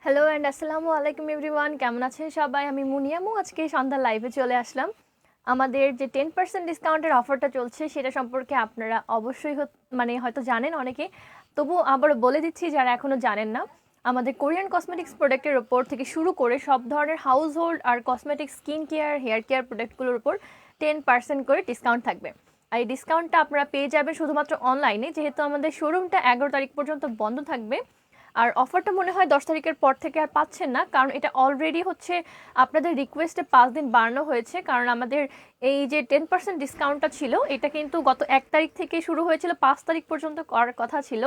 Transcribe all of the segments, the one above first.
Hello and আসসালামু আলাইকুম everyone, কেমন আছেন সবাই? আমি মুনিয়ামু আজকে সন্ধ্যার লাইভে চলে আসলাম। আমাদের যে 10% ডিসকাউন্টের অফারটা চলছে সেটা সম্পর্কে আপনারা অবশ্যই মানে হয়তো জানেন অনেকে, তবু আবারও বলে দিচ্ছি যারা এখনও জানেন না। আমাদের কোরিয়ান কসমেটিক্স প্রোডাক্টের ওপর থেকে শুরু করে সব ধরনের হাউস হোল্ড আর cosmetic skin care hair care প্রোডাক্টগুলোর উপর 10% করে ডিসকাউন্ট থাকবে। আর এই ডিসকাউন্টটা আপনারা পেয়ে যাবেন শুধুমাত্র অনলাইনে, যেহেতু আমাদের শোরুমটা 11 তারিখ পর্যন্ত বন্ধ থাকবে। আর অফারটা মনে হয় 10 তারিখের পর থেকে আর পাচ্ছেন না, কারণ এটা অলরেডি হচ্ছে আপনাদের রিকোয়েস্টে 5 দিন বাড়ানো হয়েছে। কারণ আমাদের এই যে 10% ডিসকাউন্টটা ছিল এটা কিন্তু গত 1 তারিখ থেকে শুরু হয়েছিল, 5 তারিখ পর্যন্ত করার কথা ছিল।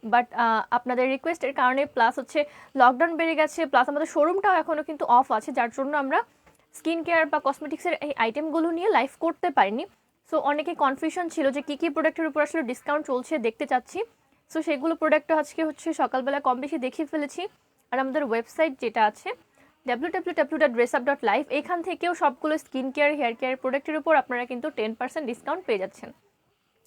বাট আপনাদের রিকোয়েস্টের কারণে প্লাস হচ্ছে লকডাউন বেড়ে গেছে, প্লাস আমাদের শোরুমটাও এখনও কিন্তু অফ আছে, যার জন্য আমরা স্কিন কেয়ার বা কসমেটিক্সের এই আইটেমগুলো নিয়ে লাইভ করতে পারিনি। সো অনেকে কনফিউশন ছিল যে কী প্রোডাক্টের উপর আসলে ডিসকাউন্ট চলছে দেখতে চাচ্ছি। সো সেগুলো প্রোডাক্টটা আজকে হচ্ছে সকালবেলা কম বেশি দেখিয়ে ফেলেছি। আর আমাদের ওয়েবসাইট যেটা আছে www.dressup.live, এখান থেকেও সবগুলো স্কিন কেয়ার হেয়ার কেয়ার প্রোডাক্টের উপর আপনারা কিন্তু 10% ডিসকাউন্ট পেয়ে যাচ্ছেন।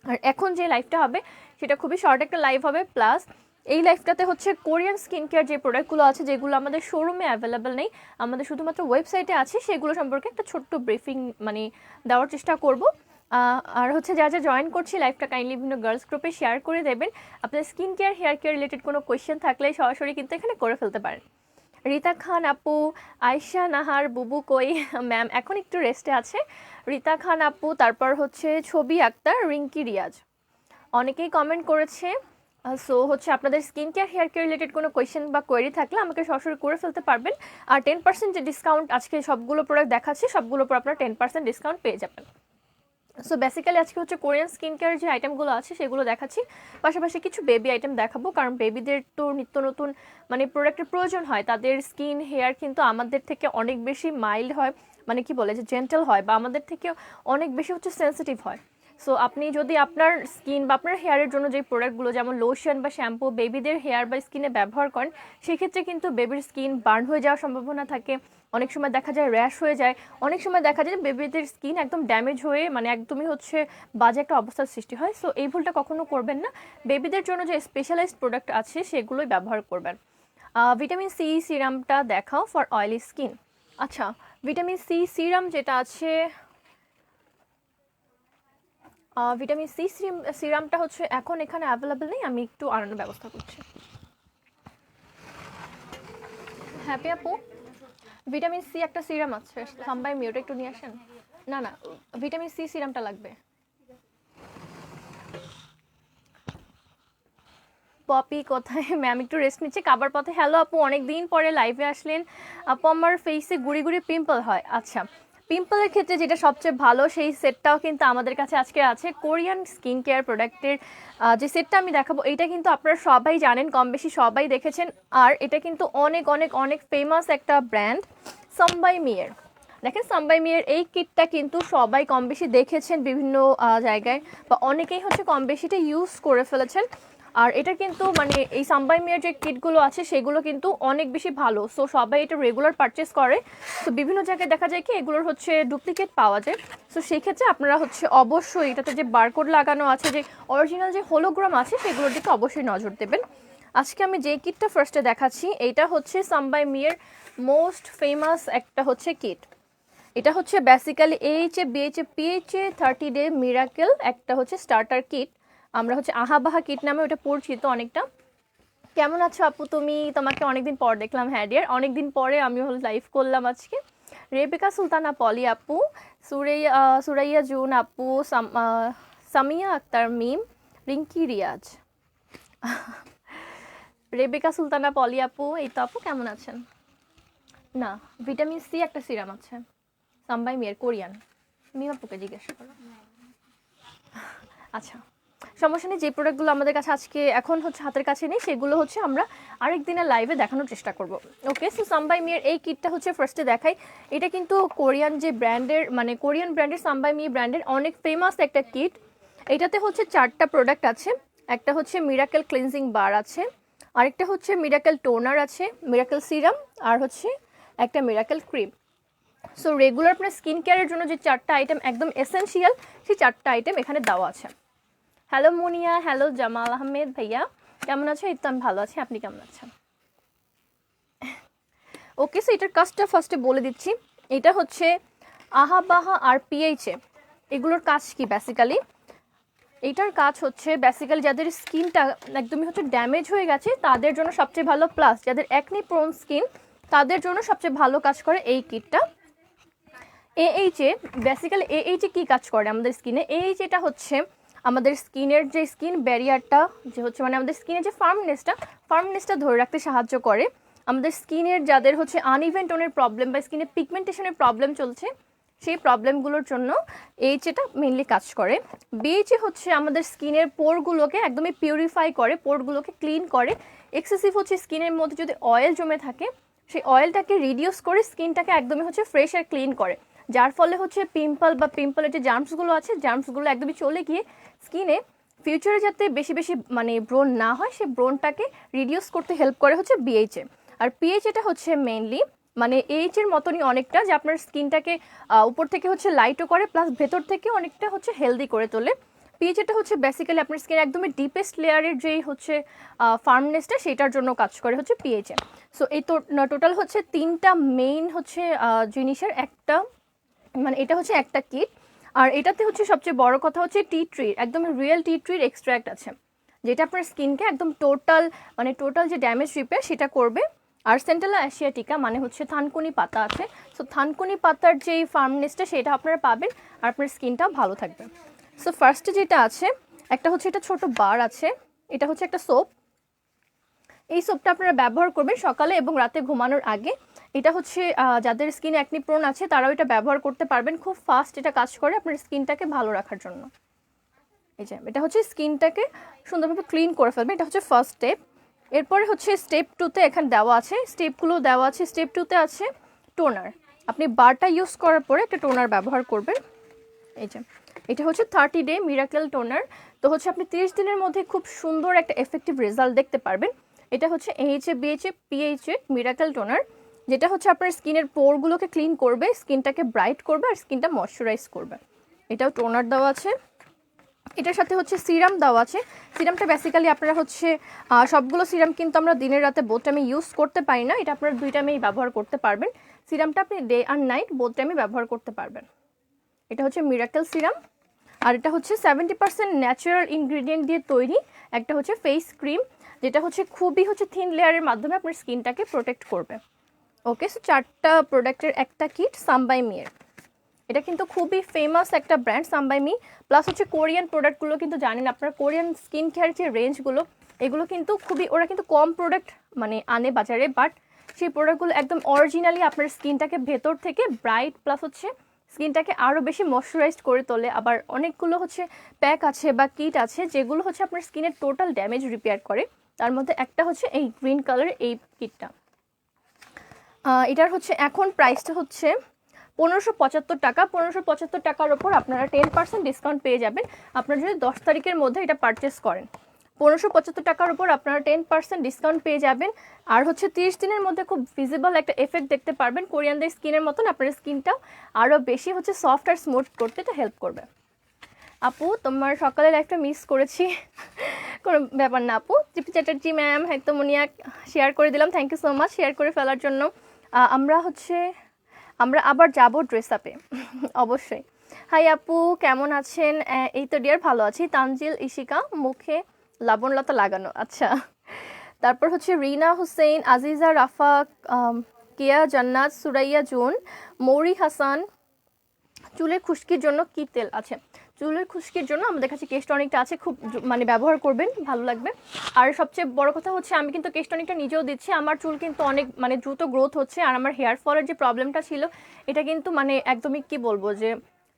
আর এখন যে লাইভটা হবে সেটা খুবই শর্ট একটা লাইভ হবে, প্লাস এই লাইভটাতে হচ্ছে কোরিয়ান স্কিন কেয়ার যে প্রোডাক্টগুলো আছে যেগুলো আমাদের শোরুমে অ্যাভেলেবেল নেই, আমাদের শুধুমাত্র ওয়েবসাইটে আছে, সেগুলো সম্পর্কে একটা ছোট্ট ব্রিফিং মানে দেওয়ার চেষ্টা করব। আর হচ্ছে যা যা জয়েন করছি লাইভটা কাইন্ডলি বিভিন্ন গার্লস গ্রুপে শেয়ার করে দেবেন। আপনার skin care hair care related কোনো কোয়েশ্চেন থাকলে সরাসরি কিন্তু এখানে করে ফেলতে পারেন। রিতা খান আপু, আয়শা নাহার, বুবু কই ম্যাম এখন একটু রেস্টে আছে, রিতা খান আপু, তারপর হচ্ছে ছবি আক্তার, রিঙ্কি রিয়াজ, অনেকেই কমেন্ট করেছে। সো হচ্ছে আপনাদের skin care hair care related কোনো কোয়েশ্চেন বা কোয়েরি থাকলে আমাকে সরাসরি করে ফেলতে পারবেন। আর 10% যে ডিসকাউন্ট আজকে সবগুলো প্রোডাক্ট দেখাচ্ছি সবগুলোর উপর আপনারা 10% ডিসকাউন্ট পেয়ে যাবেন। সো বেসিক্যালি আজকে হচ্ছে কোরিয়ান স্কিন কেয়ার যে আইটেমগুলো আছে সেগুলো দেখাচ্ছি, পাশাপাশি কিছু বেবি আইটেম দেখাবো, কারণ বেবিদের তো নিত্য নতুন মানে প্রোডাক্টের প্রয়োজন হয়। তাদের স্কিন হেয়ার কিন্তু আমাদের থেকে অনেক বেশি মাইল্ড হয়, মানে কি বলে যে জেন্টাল হয়, বা আমাদের থেকে অনেক বেশি হচ্ছে সেন্সিটিভ হয়। সো আপনি যদি আপনার স্কিন বা আপনার হেয়ারের জন্য যে প্রোডাক্টগুলো যেমন লোশন বা শ্যাম্পু বেবিদের হেয়ার বা স্কিনে ব্যবহার করেন, সেক্ষেত্রে কিন্তু বেবির স্কিন বার্ন হয়ে যাওয়ার সম্ভাবনা থাকে। অনেক সময় দেখা যায় র্যাশ হয়ে যায়, অনেক সময় দেখা যায় বেবিদের স্কিন একদম ড্যামেজ হয়ে মানে একদমই হচ্ছে বাজে একটা অবস্থার সৃষ্টি হয়। সো এই ভুলটা কখনো করবেন না, বেবিদের জন্য যে স্পেশালাইজড প্রোডাক্ট আছে সেগুলোই ব্যবহার করবেন। ভিটামিন সি সিরামটা দেখাও ফর অয়েলি স্কিন। আচ্ছা, ভিটামিন সি সিরাম যেটা আছে, ভিটামিন সি সিরামটা হচ্ছে এখন এখানে অ্যাভেলেবেল নেই, আমি একটু আনানোর ব্যবস্থা করছি। হ্যাপি আপু, ভিটামিন সি একটা সিরাম আছে, সাম্বাই মিউটা একটু নিয়ে আসেন। না না, ভিটামিন সি সিরামটা লাগবে। পপি কোথায়? ম্যাম একটু রেস্ট নিচ্ছে, খাবার পথে। হ্যালো আপু, অনেক দিন পরে লাইভে আসলেন। আপু আমার ফেসে গুড়ি গুড়ি পিম্পল হয়। আচ্ছা, পিম্পলের ক্ষেত্রে যেটা সবচেয়ে ভালো সেই সেটটাও কিন্তু আমাদের কাছে আজকে আছে। কোরিয়ান স্কিন কেয়ার প্রোডাক্টের যে সেটটা আমি দেখাবো এটা কিন্তু আপনারা সবাই জানেন, কম বেশি সবাই দেখেছেন। আর এটা কিন্তু অনেক অনেক অনেক ফেমাস একটা ব্র্যান্ড, সাম্বাই মিয়ের। দেখেন সাম্বাই মিয়ের এই কিটটা কিন্তু সবাই কম বেশি দেখেছেন বিভিন্ন জায়গায়, বা অনেকেই হচ্ছে কম বেশিটা ইউজ করে ফেলেছেন। আর এটা কিন্তু মানে এই সাম্বাই মিয়ার যে কিটগুলো আছে সেগুলো কিন্তু অনেক বেশি ভালো। সো সবাই এটা রেগুলার পারচেস করে। তো বিভিন্ন জায়গায় দেখা যায় কি এগুলোর হচ্ছে ডুপ্লিকেট পাওয়া যায়। সো সেই ক্ষেত্রে আপনারা হচ্ছে অবশ্যই এটাতে যে বারকোড লাগানো আছে, যে অরিজিনাল যে হোলোগ্রাম আছে সেগুলোর দিকে অবশ্যই নজর দেবেন। আজকে আমি যে কিটটা ফার্স্টে দেখাচ্ছি এইটা হচ্ছে সাম্বাই মিয়ার মোস্ট ফেমাস একটা হচ্ছে কিট। এটা হচ্ছে basically এইচএ BHA PHA 30 day miracle একটা হচ্ছে স্টার্টার কিট। আমরা হচ্ছে আহাবাহা কিট নামে ওটা পরিচিত অনেকটা। কেমন আছো আপু তুমি? তোমাকে অনেকদিন পর দেখলাম। হ্যাঁ ডিয়ার, অনেকদিন পরে আমি হল লাইভ করলাম আজকে। রেবেকা সুলতানা পলি আপু, সুরাইয়া জুন আপু, সামিয়া আক্তার মিম, রিঙ্কি রিয়াজ, রেবেকা সুলতানা পলি আপু, এই তো আপু কেমন আছেন? না, ভিটামিন সি একটা সিরাম আছে সাম্বাই মিয়ার কোরিয়ান, মিমাপুকে জিজ্ঞাসা করো। আচ্ছা, সমস্যা নেই। যে প্রোডাক্টগুলো আমাদের কাছে আজকে এখন হচ্ছে হাতের কাছে নেই সেগুলো হচ্ছে আমরা আরেক দিনের লাইভে দেখানোর চেষ্টা করব। ওকে, সো সাম্বাই মিয়ার এই কিটটা হচ্ছে ফার্স্টে দেখাই। এটা কিন্তু কোরিয়ান যে ব্র্যান্ডের মানে কোরিয়ান ব্র্যান্ডের সাম্বাই মি ব্র্যান্ডের অনেক ফেমাস একটা কিট। এটাতে হচ্ছে 4টা প্রোডাক্ট আছে। একটা হচ্ছে মিরাকেল ক্লিনজিং বার আছে, আরেকটা হচ্ছে মিরাকেল টোনার আছে, মিরাকেল সিরাম, আর হচ্ছে একটা মিরাকেল ক্রিম। সো রেগুলার আপনার স্কিন কেয়ারের জন্য যে 4টা আইটেম একদম এসেনশিয়াল, সেই 4টা আইটেম এখানে দেওয়া আছে। হ্যালো মুনিয়া, হ্যালো জামাল আহমেদ ভাইয়া, কেমন আছো? এই তো আমি ভালো আছি, আপনি কেমন আছেন? ওকে, সো এটার কাজটা ফার্স্টে বলে দিচ্ছি। এটা হচ্ছে আহা বাহা আর পিএইচএ, এগুলোর কাজ কি বেসিক্যালি? এইটার কাজ হচ্ছে বেসিক্যালি যাদের স্কিনটা একদমই হচ্ছে ড্যামেজ হয়ে গেছে তাদের জন্য সবচেয়ে ভালো, প্লাস যাদের অ্যাকনি প্রোন স্কিন তাদের জন্য সবচেয়ে ভালো কাজ করে এই কিটটা। এএইচএ বেসিক্যালি এএইচএ কী কাজ করে আমাদের স্কিনে? এএইচএটা হচ্ছে আমাদের স্কিনের যে স্কিন ব্যারিয়ারটা যে হচ্ছে মানে আমাদের স্কিনের যে ফার্মনেসটা ধরে রাখতে সাহায্য করে। আমাদের স্কিনের যাদের হচ্ছে আনইভেন টোনের প্রবলেম বা স্কিনের পিগমেন্টেশনের প্রবলেম চলছে সেই প্রবলেমগুলোর জন্য এইচএটা মেনলি কাজ করে। বিএইচএ হচ্ছে আমাদের স্কিনের পোরগুলোকে একদমই পিউরিফাই করে, পোরগুলোকে ক্লিন করে। এক্সেসিভ হচ্ছে স্কিনের মধ্যে যদি অয়েল জমে থাকে সেই অয়েলটাকে রিডিউস করে স্কিনটাকে একদমই হচ্ছে ফ্রেশ আর ক্লিন করে, যার ফলে হচ্ছে পিম্পল বা পিম্পলের যে জার্মসগুলো আছে জার্মসগুলো একদমই চলে গিয়ে স্কিনে ফিউচারে যাতে বেশি বেশি মানে ব্রণ না হয় সেই ব্রণটাকে রিডিউস করতে হেল্প করে হচ্ছে বিএইচএ। আর পিএইচএটা হচ্ছে মেইনলি মানে এইচের মতনই অনেকটা, যে আপনার স্কিনটাকে উপর থেকে হচ্ছে লাইটও করে প্লাস ভেতর থেকে অনেকটা হচ্ছে হেলদি করে তোলে। পিএইচএটা হচ্ছে বেসিক্যালি আপনার স্কিন একদমই ডিপেস্ট লেয়ারের যেই হচ্ছে ফার্মনেসটা সেটার জন্য কাজ করে হচ্ছে পিএইচএ। সো এই তো টোটাল হচ্ছে তিনটা মেইন হচ্ছে জিনিসের একটা মানে এটা হচ্ছে একটা কিট। আর এটাতে হচ্ছে সবচেয়ে বড় কথা হচ্ছে টি ট্রির একদম রিয়েল টি ট্রির এক্সট্র্যাক্ট আছে, যেটা আপনার স্কিনকে একদম টোটাল যে ড্যামেজ রিপেয়ার সেটা করবে। আর সেন্টালা অ্যাসিয়াটিকা মানে হচ্ছে থানকুনি পাতা আছে, সো থানকুনি পাতার যেই ফার্মনেসটা সেটা আপনারা পাবেন আর আপনার স্কিনটাও ভালো থাকবে। সো ফার্স্টে যেটা আছে একটা হচ্ছে এটা ছোট বার আছে, এটা হচ্ছে একটা সোপ। এই সোপটা আপনারা ব্যবহার করবেন সকালে এবং রাতে ঘুমানোর আগে। এটা হচ্ছে যাদের স্কিন অ্যাকনি প্রোন আছে তারাও এটা ব্যবহার করতে পারবেন, খুব ফাস্ট এটা কাজ করে আপনার স্কিনটাকে ভালো রাখার জন্য। এই যে এটা হচ্ছে স্কিনটাকে সুন্দরভাবে ক্লিন করে ফেলবে, এটা হচ্ছে ফার্স্ট স্টেপ। এরপরে হচ্ছে স্টেপ 2তে এখানে দেওয়া আছে, স্টেপগুলো দেওয়া আছে। স্টেপ 2তে আছে টোনার। আপনি বারটা ইউজ করার পরে একটা টোনার ব্যবহার করবেন। এই যে এটা হচ্ছে 30 ডে মিরাকেল টোনার। তো হচ্ছে আপনি 30 দিনের মধ্যে খুব সুন্দর একটা এফেক্টিভ রেজাল্ট দেখতে পারবেন। এটা হচ্ছে এইচএ বিএইচএ পিএইচএ মিরাকেল টোনার, যেটা হচ্ছে আপনার স্কিনের পোরগুলোকে ক্লিন করবে, স্কিনটাকে ব্রাইট করবে আর স্কিনটা ময়শ্চারাইজ করবে। এটাও টোনার দেওয়া আছে। এটার সাথে হচ্ছে সিরাম দেওয়া আছে। সিরামটা বেসিক্যালি আপনারা হচ্ছে সবগুলো সিরাম কিন্তু আমরা দিনের রাতে বোথ টাইমে ইউজ করতে পারি না, এটা আপনারা 2 টাইমেই ব্যবহার করতে পারবেন। সিরামটা আপনি ডে আর নাইট বোথ টাইমে ব্যবহার করতে পারবেন। এটা হচ্ছে মিরাকেল সিরাম। আর এটা হচ্ছে 70% ন্যাচারাল ইনগ্রিডিয়েন্ট দিয়ে তৈরি একটা হচ্ছে ফেস ক্রিম, যেটা হচ্ছে খুবই হচ্ছে থিন লেয়ারের মাধ্যমে আপনার স্কিনটাকে প্রোটেক্ট করবে। ওকে, সো 4টা প্রোডাক্টের একটা কিট সামবাই মিয়ের। এটা কিন্তু খুবই ফেমাস একটা ব্র্যান্ড সামবাই মি। প্লাস হচ্ছে কোরিয়ান প্রোডাক্টগুলো কিন্তু জানেন আপনারা, কোরিয়ান স্কিন কেয়ার যে রেঞ্জগুলো এগুলো কিন্তু খুবই ওরা কিন্তু কম প্রোডাক্ট মানে আনে বাজারে, বাট সেই প্রোডাক্টগুলো একদম অরিজিনালি আপনার স্কিনটাকে ভেতর থেকে ব্রাইট প্লাস হচ্ছে স্কিনটাকে আরও বেশি ময়শ্চারাইজড করে তোলে। আবার অনেকগুলো হচ্ছে প্যাক আছে বা কিট আছে যেগুলো হচ্ছে আপনার স্কিনের টোটাল ড্যামেজ রিপেয়ার করে। তার মধ্যে একটা হচ্ছে এই গ্রিন কালারের এই কিটটা। এটার হচ্ছে এখন প্রাইসটা হচ্ছে 1575 টাকা। 1575 টাকার ওপর আপনারা 10% ডিসকাউন্ট পেয়ে যাবেন আপনারা যদি 10 তারিখের মধ্যে এটা পারচেস করেন। 1575 টাকার ওপর আপনারা 10% ডিসকাউন্ট পেয়ে যাবেন। আর হচ্ছে 30 দিনের মধ্যে খুব ভিজিবল একটা এফেক্ট দেখতে পারবেন, কোরিয়ানদের স্কিনের মতন আপনার স্কিনটাও আরও বেশি হচ্ছে সফট আর স্মুথ করতে এটা হেল্প করবে। আপু তোমার সকালে লাইফটা মিস করেছি, কোনো ব্যাপার না আপু। জিপি চ্যাটার্জি ম্যাম, হয়তো মুনিয়া শেয়ার করে দিলাম, thank you so much share করে ফেলার জন্য। আমরা আবার যাব ড্রেস আপে অবশ্যই। হাই আপু কেমন আছেন? এই তো ডিয়ার ভালো আছি। তানজিল ইশিকা, মুখে লবণলতা লাগানো, আচ্ছা। তারপর হচ্ছে রিনা হুসেন, আজিজা রাফা, কেয়া জান্নাত, সুরাইয়া জুন, মৌরি হাসান। চুলের খুশকির জন্য কি তেল আছে? চুলের খুশকির জন্য আমাদের কাছে কেশ টনিকটা আছে, খুব মানে ব্যবহার করবেন, ভালো লাগবে। আর সবচেয়ে বড় কথা হচ্ছে আমি কিন্তু কেশ টনিকটা নিজেও দিচ্ছি, আমার চুল কিন্তু অনেক মানে দ্রুত গ্রোথ হচ্ছে। আর আমার হেয়ার ফলের যে প্রবলেমটা ছিল এটা কিন্তু মানে একদমই কি বলবো যে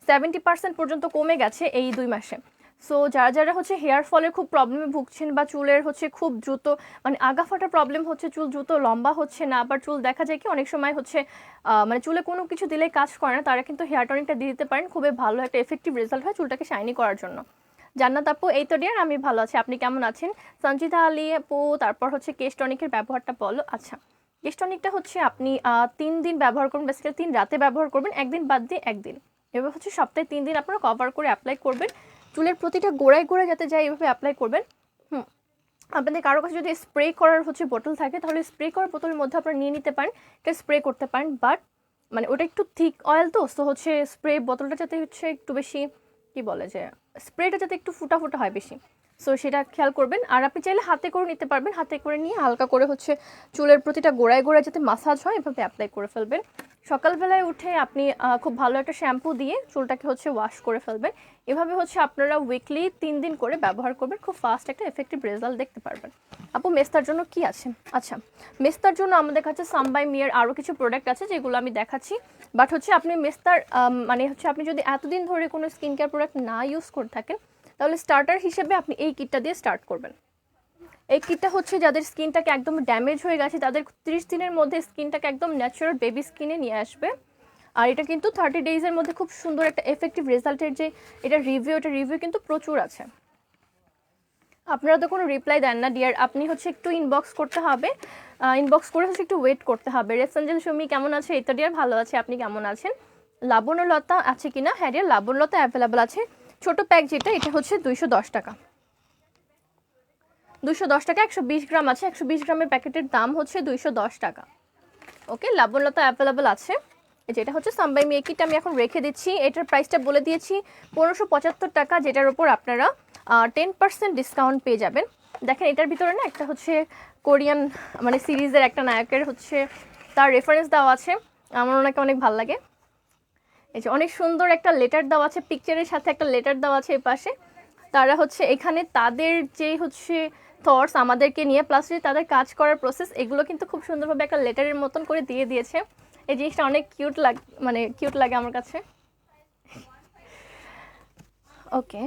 70% পর্যন্ত কমে গেছে এই 2 মাসে। সো যারা হচ্ছে হেয়ার ফলের খুব প্রবলেমে ভুগছেন বা চুলের হচ্ছে খুব দ্রুত মানে আগা ফাটা প্রবলেম হচ্ছে, চুল দ্রুত লম্বা হচ্ছে না, আবার চুল দেখা যায় কি অনেক সময় হচ্ছে মানে চুলে কোনো কিছু দিলেই কাজ করে না, তারা কিন্তু হেয়ার টনিকটা দিয়ে দিতে পারেন, খুবই ভালো একটা এফেক্টিভ রেজাল্ট হয় চুলটাকে শাইনি করার জন্য। জান্নাত আপু এই তো ডিয়ার আমি ভালো আছি, আপনি কেমন আছেন? সঞ্চিতা আলী আপু তারপর হচ্ছে কেশ টনিকের ব্যবহারটা বলো। আচ্ছা, কেশ টনিকটা হচ্ছে আপনি 3 দিন ব্যবহার করবেন, বেসিক্যালি 3 রাতে ব্যবহার করবেন, একদিন বাদ দিয়ে একদিন। এবার হচ্ছে সপ্তাহে 3 দিন আপনারা কভার করে অ্যাপ্লাই করবেন, চুলের প্রতিটা গোড়ায় গোড়ায় যাতে যায় এভাবে অ্যাপ্লাই করবেন। আপনাদের কারো কাছে যদি স্প্রে করার হচ্ছে বোতল থাকে তাহলে স্প্রে করার বোতলের মধ্যে আপনারা নিয়ে নিতে পারেন, এটা স্প্রে করতে পারেন। বাট মানে ওটা একটু থিক অয়েল তো হচ্ছে স্প্রে বোতলটা যাতে হচ্ছে একটু বেশি কি বলে যে স্প্রেটা যাতে একটু ফুটা ফুটা হয় বেশি, সো সেটা খেয়াল করবেন। আর আপনি চাইলে হাতে করে নিতে পারবেন, হাতে করে নিয়ে হালকা করে হচ্ছে চুলের প্রতিটা গোড়ায় গোড়ায় যাতে মাসাজ হয় এভাবে অ্যাপ্লাই করে ফেলবেন। সকালবেলায় উঠে আপনি খুব ভালো একটা শ্যাম্পু দিয়ে চুলটাকে হচ্ছে ওয়াশ করে ফেলবেন। এভাবে হচ্ছে আপনারা উইকলি 3 দিন করে ব্যবহার করবেন, খুব ফাস্ট একটা এফেক্টিভ রেজাল্ট দেখতে পারবেন। আপু মেস্তার জন্য কি আছে? আচ্ছা, মেস্তার জন্য আমাদের কাছে সাম বাই মিয়ার আরও কিছু প্রোডাক্ট আছে যেগুলো আমি দেখাচ্ছি। বাট হচ্ছে আপনি মেস্তার মানে হচ্ছে আপনি যদি এতদিন ধরে কোনো স্কিন কেয়ার প্রোডাক্ট না ইউজ করে থাকেন তাহলে স্টার্টার হিসেবে আপনি এই কিটটা দিয়ে স্টার্ট করবেন। এই কিটটা হচ্ছে যাদের স্কিনটাকে একদম ড্যামেজ হয়ে গেছে তাদের 30 দিনের মধ্যে স্কিনটাকে একদম ন্যাচারাল বেবি স্কিনে নিয়ে আসবে। আর এটা কিন্তু 30 ডেজের মধ্যে খুব সুন্দর একটা এফেক্টিভ রেজাল্টের যে এটা রিভিউ কিন্তু প্রচুর আছে। আপনারা তো কোনো রিপ্লাই দেন না ডিয়ার, আপনি হচ্ছে একটু ইনবক্স করতে হবে, ইনবক্স করে হচ্ছে একটু ওয়েট করতে হবে। রেফসাঞ্জেল সুমি কেমন আছে? এই তো ডিয়ার ভালো আছে, আপনি কেমন আছেন? লাবণ্যলতা আছে কিনা? হ্যাঁ ডিয়ার লাবণ্যলতা অ্যাভেলেবেল আছে। ছোট প্যাক যেটা এটা হচ্ছে 210 টাকা, 210 টাকা 120 গ্রাম আছে, 120 গ্রামের প্যাকেটের দাম হচ্ছে 210 টাকা। ওকে, লাবণ্যলতা অ্যাভেলেবেল আছে। যেটা হচ্ছে সামবাই মি কিট আমি এখন রেখে দিচ্ছি, এটার প্রাইসটা বলে দিয়েছি 1575 টাকা, যেটার উপর আপনারা 10% ডিসকাউন্ট পেয়ে যাবেন। দেখেন এটার ভিতরে না একটা হচ্ছে কোরিয়ান মানে সিরিজের একটা নায়কের হচ্ছে তার রেফারেন্স দেওয়া আছে, আমার ওনাকে অনেক ভালো লাগে। এই যে অনেক সুন্দর একটা লেটার দেওয়া আছে, পিকচারের সাথে একটা লেটার দেওয়া আছে এই পাশে। তারা হচ্ছে এখানে তাদের যে হচ্ছে থটস আমাদেরকে নিয়ে প্লাস যে তাদের কাজ করার প্রসেস এগুলো কিন্তু খুব সুন্দরভাবে একটা লেটারের মতন করে দিয়ে দিয়েছে। এই জিনিসটা অনেক কিউট লাগে আমার কাছে। ওকে,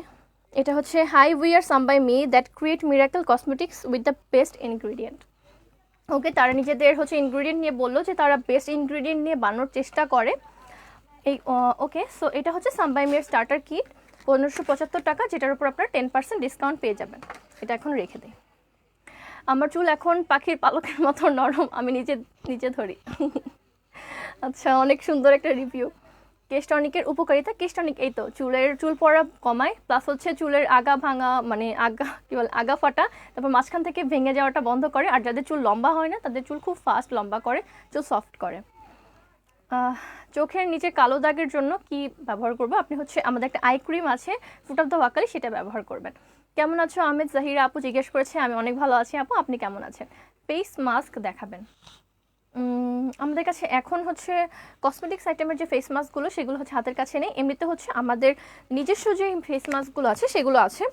এটা হচ্ছে hi we are some by mi that create miracle cosmetics with the best ingredient. Okay, তারা নিজেদের হচ্ছে ইনগ্রিডিয়েন্ট নিয়ে বললো যে তারা বেস্ট ইনগ্রিডিয়েন্ট নিয়ে বানানোর চেষ্টা করে এই। ওকে, সো এটা হচ্ছে সাম বাই মির স্টার্টার কিট 1575 টাকা, যেটার উপর আপনার 10% ডিসকাউন্ট পেয়ে যাবেন। এটা এখন রেখে দিই। আমার চুল এখন পাখির পালকের মতো নরম, আমি নিজে ধরি। আচ্ছা, অনেক সুন্দর একটা রিভিউ। কেশটনিকের উপকারিতা, কেশটনিক এই তো চুল পড়া কমায়, প্লাস হচ্ছে চুলের আগা ভাঙা মানে আগা ফাটা, তারপর মাঝখান থেকে ভেঙে যাওয়াটা বন্ধ করে। আর যাদের চুল লম্বা হয় না তাদের চুল খুব ফাস্ট লম্বা করে, চুল সফট করে। চোখের নিচে কালো দাগের জন্য কি ব্যবহার করব? আপনি হচ্ছে আমাদের একটা আই ক্রিম আছে ফুট অফ দ্য ওয়াকালি, সেটা ব্যবহার করবেন। কেমন আছো আহমেদ জাহিরা আপু জিজ্ঞেস করেছে, আমি অনেক ভালো আছি আপু, আপনি কেমন আছেন? ফেস মাস্ক দেখাবেন। আমাদের কাছে এখন হচ্ছে কসমেটিক্স আইটেমের যে ফেস মাস্কগুলো সেগুলো হচ্ছে হাতের কাছে নেই, এমনিতে হচ্ছে আমাদের নিজস্ব যে ফেস মাস্কগুলো আছে সেগুলো আছে।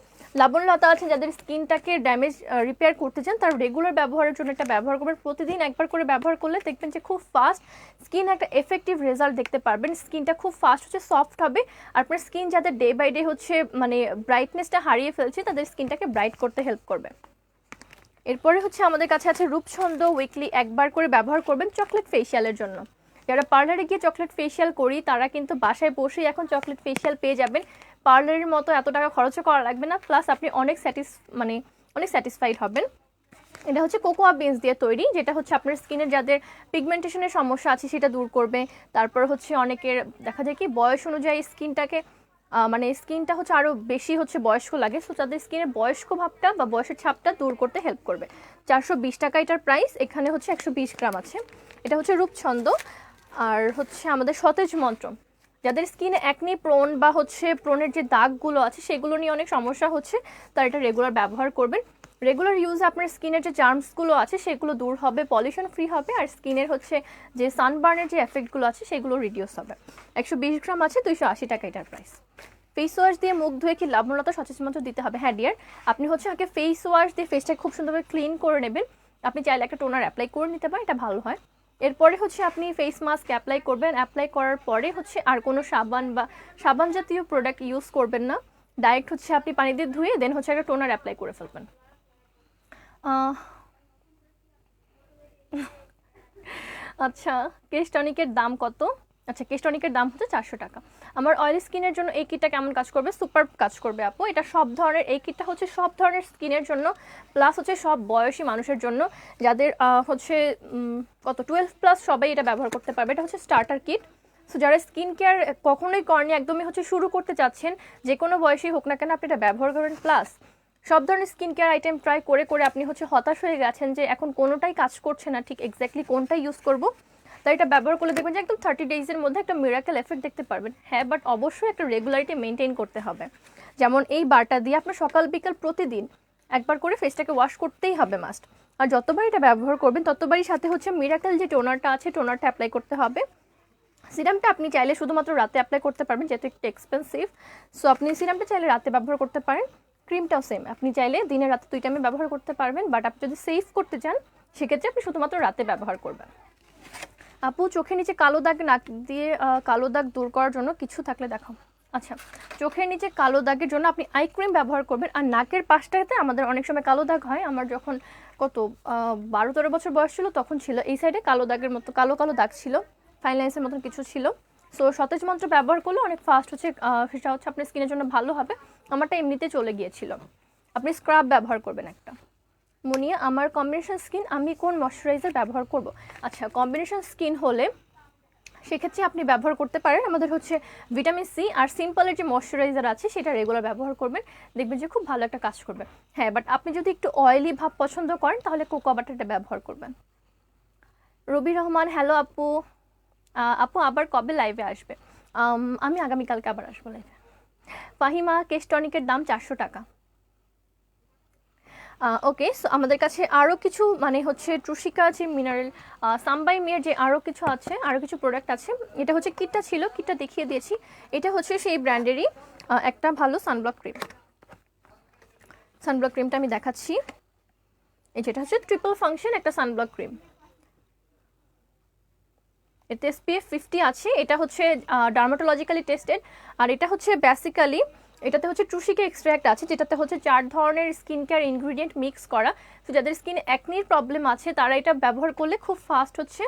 লাবণ্যলতা আছে যাদের স্কিনটাকে ড্যামেজ রিপেয়ার করতে চান তার রেগুলার ব্যবহারের জন্য একটা ব্যবহার করবেন, প্রতিদিন একবার করে ব্যবহার করলে দেখবেন যে খুব ফাস্ট স্কিন একটা এফেক্টিভ রেজাল্ট দেখতে পারবেন। স্কিনটা খুব ফাস্ট হচ্ছে সফট হবে। আর আপনার স্কিন যাদের ডে বাই ডে হচ্ছে মানে ব্রাইটনেসটা হারিয়ে ফেলছে তাদের স্কিনটাকে ব্রাইট করতে হেল্প করবে। এরপরে হচ্ছে আমাদের কাছে আছে রূপছন্দ, উইকলি একবার করে ব্যবহার করবেন চকলেট ফেশিয়ালের জন্য। যারা পার্লারে গিয়ে চকলেট ফেশিয়াল করি তারা কিন্তু বাসায় বসেই এখন চকলেট ফেশিয়াল পেয়ে যাবেন, পার্লারের মতো এত টাকা খরচও করা লাগবে না, প্লাস আপনি অনেক স্যাটিসফাইড হবেন। এটা হচ্ছে কোকোয়া বিনস দিয়ে তৈরি, যেটা হচ্ছে আপনার স্কিনের যাদের পিগমেন্টেশনের সমস্যা আছে সেটা দূর করবে। তারপর হচ্ছে অনেকের দেখা যায় কি বয়স অনুযায়ী স্কিনটাকে মানে স্কিনটা হচ্ছে আরও বেশি হচ্ছে বয়স্ক লাগে, সো তাদের স্কিনের বয়স্ক ভাবটা বা বয়সের ছাপটা দূর করতে হেল্প করবে। 420 টাকা এটার প্রাইস, এখানে হচ্ছে 120 গ্রাম আছে। এটা হচ্ছে রূপছন্দ। আর হচ্ছে আমাদের সতেজ মন্ত্র, যাদের স্কিনে একনি প্রোন বা হচ্ছে প্রোনের যে দাগগুলো আছে সেগুলো নিয়ে অনেক সমস্যা হচ্ছে তারা এটা রেগুলার ব্যবহার করবেন। রেগুলার ইউজে আপনার স্কিনের যে জার্মসগুলো আছে সেগুলো দূর হবে, পলিউশন ফ্রি হবে, আর স্কিনের হচ্ছে যে সানবার্নের যে এফেক্টগুলো আছে সেগুলো রিডিউস হবে। 120 গ্রাম আছে, 280 টাকা এটার প্রাইস। ফেস ওয়াশ দিয়ে মুখ ধুয়ে কি লাবণ্যলতা সতেজ মন্ত্র দিতে হবে? হ্যাঁ ডিয়ার, আপনি হচ্ছে আগে ফেস ওয়াশ দিয়ে ফেসটাকে খুব সুন্দরভাবে ক্লিন করে নেবেন। আপনি চাইলে একটা টোনার অ্যাপ্লাই করে নিতে পারেন, এটা ভালো হয়। এরপরে হচ্ছে আপনি ফেস মাস্ক অ্যাপ্লাই করবেন, অ্যাপ্লাই করার পরে হচ্ছে আর কোনো সাবান জাতীয় প্রোডাক্ট ইউজ করবেন না, ডাইরেক্ট হচ্ছে আপনি পানি দিয়ে ধুয়ে দেন হচ্ছে একটা টোনার অ্যাপ্লাই করে ফেলবেন। আচ্ছা, কেশটনিকের দাম কত? আচ্ছা, কেশটনিকের দাম হচ্ছে 400 টাকা। আমার অয়েলি স্কিনের জন্য এই কিটটা কেমন কাজ করবে? সুপার কাজ করবে আপু, এটা সব ধরনের, এই কিটটা হচ্ছে সব ধরনের স্কিনের জন্য, প্লাস হচ্ছে সব বয়সী মানুষের জন্য, যাদের হচ্ছে 12+ সবাই এটা ব্যবহার করতে পারবে। এটা হচ্ছে স্টার্টার কিট। সো যারা স্কিন কেয়ার কখনোই করেনি, একদমই হচ্ছে শুরু করতে চাচ্ছেন, যে কোনো বয়সী হোক না কেন আপনি এটা ব্যবহার করবেন। প্লাস সব ধরনের স্কিন কেয়ার আইটেম ট্রাই করে করে আপনি হচ্ছে হতাশ হয়ে গেছেন যে এখন কোনোটাই কাজ করছে না, ঠিক এক্স্যাক্টলি কোনটা ইউজ করব। তাই এটা ব্যবহার করলে দেখবেন যে একদম 30 ডেজের মধ্যে একটা মিরাকেল এফেক্ট দেখতে পারবেন। হ্যাঁ, বাট অবশ্যই একটা রেগুলারিটি মেনটেন করতে হবে। যেমন এই বারটা দিয়ে আপনার সকাল বিকাল প্রতিদিন একবার করে ফেসটাকে ওয়াশ করতেই হবে মাস্ট। আর যতবার এটা ব্যবহার করবেন ততবারই সাথে হচ্ছে মিরাকেল যে টোনারটা আছে টোনারটা অ্যাপ্লাই করতে হবে। সিরামটা আপনি চাইলে শুধুমাত্র রাতে অ্যাপ্লাই করতে পারবেন, যেহেতু একটু এক্সপেন্সিভ। সো আপনি সিরামটা চাইলে রাতে ব্যবহার করতে পারেন। ক্রিমটাও সেম, আপনি চাইলে দিনে রাতে 2 টাইমে ব্যবহার করতে পারবেন, বাট আপনি যদি সেভ করতে চান সেক্ষেত্রে আপনি শুধুমাত্র রাতে ব্যবহার করবেন। আপু চোখের নিচে কালো দাগ, নাক দিয়ে কালো দাগ দূর করার জন্য কিছু থাকলে দেখাও। আচ্ছা, চোখের নিচে কালো দাগের জন্য আপনি আই ক্রিম ব্যবহার করবেন। আর নাকের পাশটাতে আমাদের অনেক সময় কালো দাগ হয়, আমার যখন কত 12-13 বছর বয়স ছিল তখন ছিল এই সাইডে কালো দাগের মতো কালো কালো দাগ ছিল, ফাইন লাইন্সের মতন কিছু ছিল। সো সতেজ মন্ত্র ব্যবহার করলে অনেক ফাস্ট হচ্ছে, সেটা হচ্ছে আপনার স্কিনের জন্য ভালো হবে। আমারটা এমনিতে চলে গিয়েছিল। আপনি স্ক্রাব ব্যবহার করবেন একটা। মুনিয়া, আমার কম্বিনেশন স্কিন, আমি কোন ময়শ্চারাইজার ব্যবহার করব? আচ্ছা, কম্বিনেশন স্কিন হলে সেক্ষেত্রে আপনি ব্যবহার করতে পারেন আমাদের হচ্ছে ভিটামিন সি আর সিম্পলের যে ময়শ্চারাইজার আছে সেটা রেগুলার ব্যবহার করবেন, দেখবেন যে খুব ভালো একটা কাজ করবে। হ্যাঁ, বাট আপনি যদি একটু অয়েলি ভাব পছন্দ করেন তাহলে কোকো বাটারটা ব্যবহার করবেন। রবি রহমান, হ্যালো আপু। আপু আবার কবে লাইভে আসবে? আমি আগামীকালকে আবার আসবো লাইভে। ফাহিমা, কেশ টনিকের দাম 400 টাকা। ওকে, সো আমাদের কাছে আরও কিছু মানে হচ্ছে ট্রুশিকা যে মিনারেল সামবাই মেয়ের যে আরও কিছু আছে, আরও কিছু প্রোডাক্ট আছে। এটা হচ্ছে কিটটা ছিল, কিটটা দেখিয়ে দিয়েছি। এটা হচ্ছে সেই ব্র্যান্ডেরই একটা ভালো সানব্লক ক্রিম। সানব্লক ক্রিমটা আমি দেখাচ্ছি। এই যেটা হচ্ছে ট্রিপল ফাংশন একটা সানব্লক ক্রিম, এতে SPF 50 আছে। এটা হচ্ছে ডার্মাটোলজিক্যালি টেস্টেড। আর এটা হচ্ছে বেসিক্যালি এটাতে হচ্ছে ট্রুশিকা এক্সট্র্যাক্ট আছে, যেটাতে হচ্ছে 4 ধরনের স্কিন কেয়ার ইনগ্রিডিয়েন্ট মিক্স করা। তো যাদের স্কিন অ্যাকনির প্রবলেম আছে তারা এটা ব্যবহার করলে খুব ফাস্ট হচ্ছে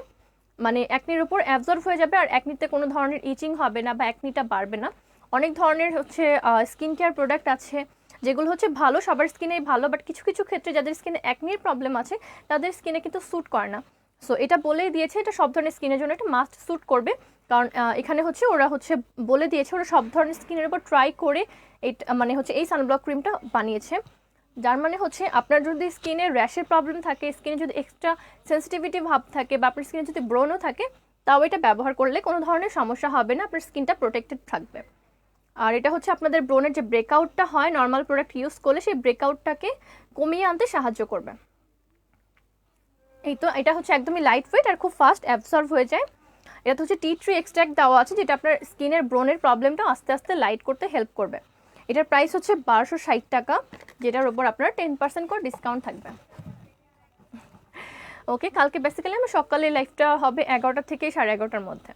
মানে অ্যাকনির উপর অ্যাবজর্ব হয়ে যাবে, আর অ্যাকনিতে কোনো ধরনের ইচিং হবে না বা অ্যাকনিটা বাড়বে না। অনেক ধরনের হচ্ছে স্কিন কেয়ার প্রোডাক্ট আছে যেগুলো হচ্ছে ভালো, সবার স্কিনেই ভালো, বাট কিছু কিছু ক্ষেত্রে যাদের স্কিনে অ্যাকনির প্রবলেম আছে তাদের স্কিনে কিন্তু স্যুট করে না। সো এটা বলেই দিয়েছে এটা সব ধরনের স্কিনের জন্য এটা মাস্ট স্যুট করবে, কারণ এখানে হচ্ছে ওরা হচ্ছে বলে দিয়েছে ওরা সব ধরনের স্কিনের উপর ট্রাই করে এটা মানে হচ্ছে এই সানব্লক ক্রিমটা বানিয়েছে। যার মানে হচ্ছে আপনার যদি স্কিনে র্যাশের প্রবলেম থাকে, স্কিনে যদি এক্সট্রা সেন্সিটিভিটি ভাব থাকে বা আপনার স্কিনে যদি ব্রণও থাকে, তাও এটা ব্যবহার করলে কোনো ধরনের সমস্যা হবে না, আপনার স্কিনটা প্রোটেক্টেড থাকবে। আর এটা হচ্ছে আপনাদের ব্রণের যে ব্রেকআউটটা হয় নর্মাল প্রোডাক্ট ইউজ করলে সেই ব্রেকআউটটাকে কমিয়ে আনতে সাহায্য করবে। এই তো এটা হচ্ছে একদমই লাইট ওয়েট আর খুব ফাস্ট অ্যাবসর্ব হয়ে যায়। এটা হচ্ছে টি ট্রি এক্সট্র্যাক্ট দেওয়া আছে, যেটা আপনার স্কিনের ব্রণের প্রবলেমটা আস্তে আস্তে লাইট করতে হেল্প করবে। এটার প্রাইস হচ্ছে 1260 টাকা, যেটার উপর আপনার 10% করে ডিসকাউন্ট থাকবে। ওকে, কালকে বেসিক্যালি আমার সকালে লাইফটা হবে 11টা থেকে 11:30টার মধ্যে।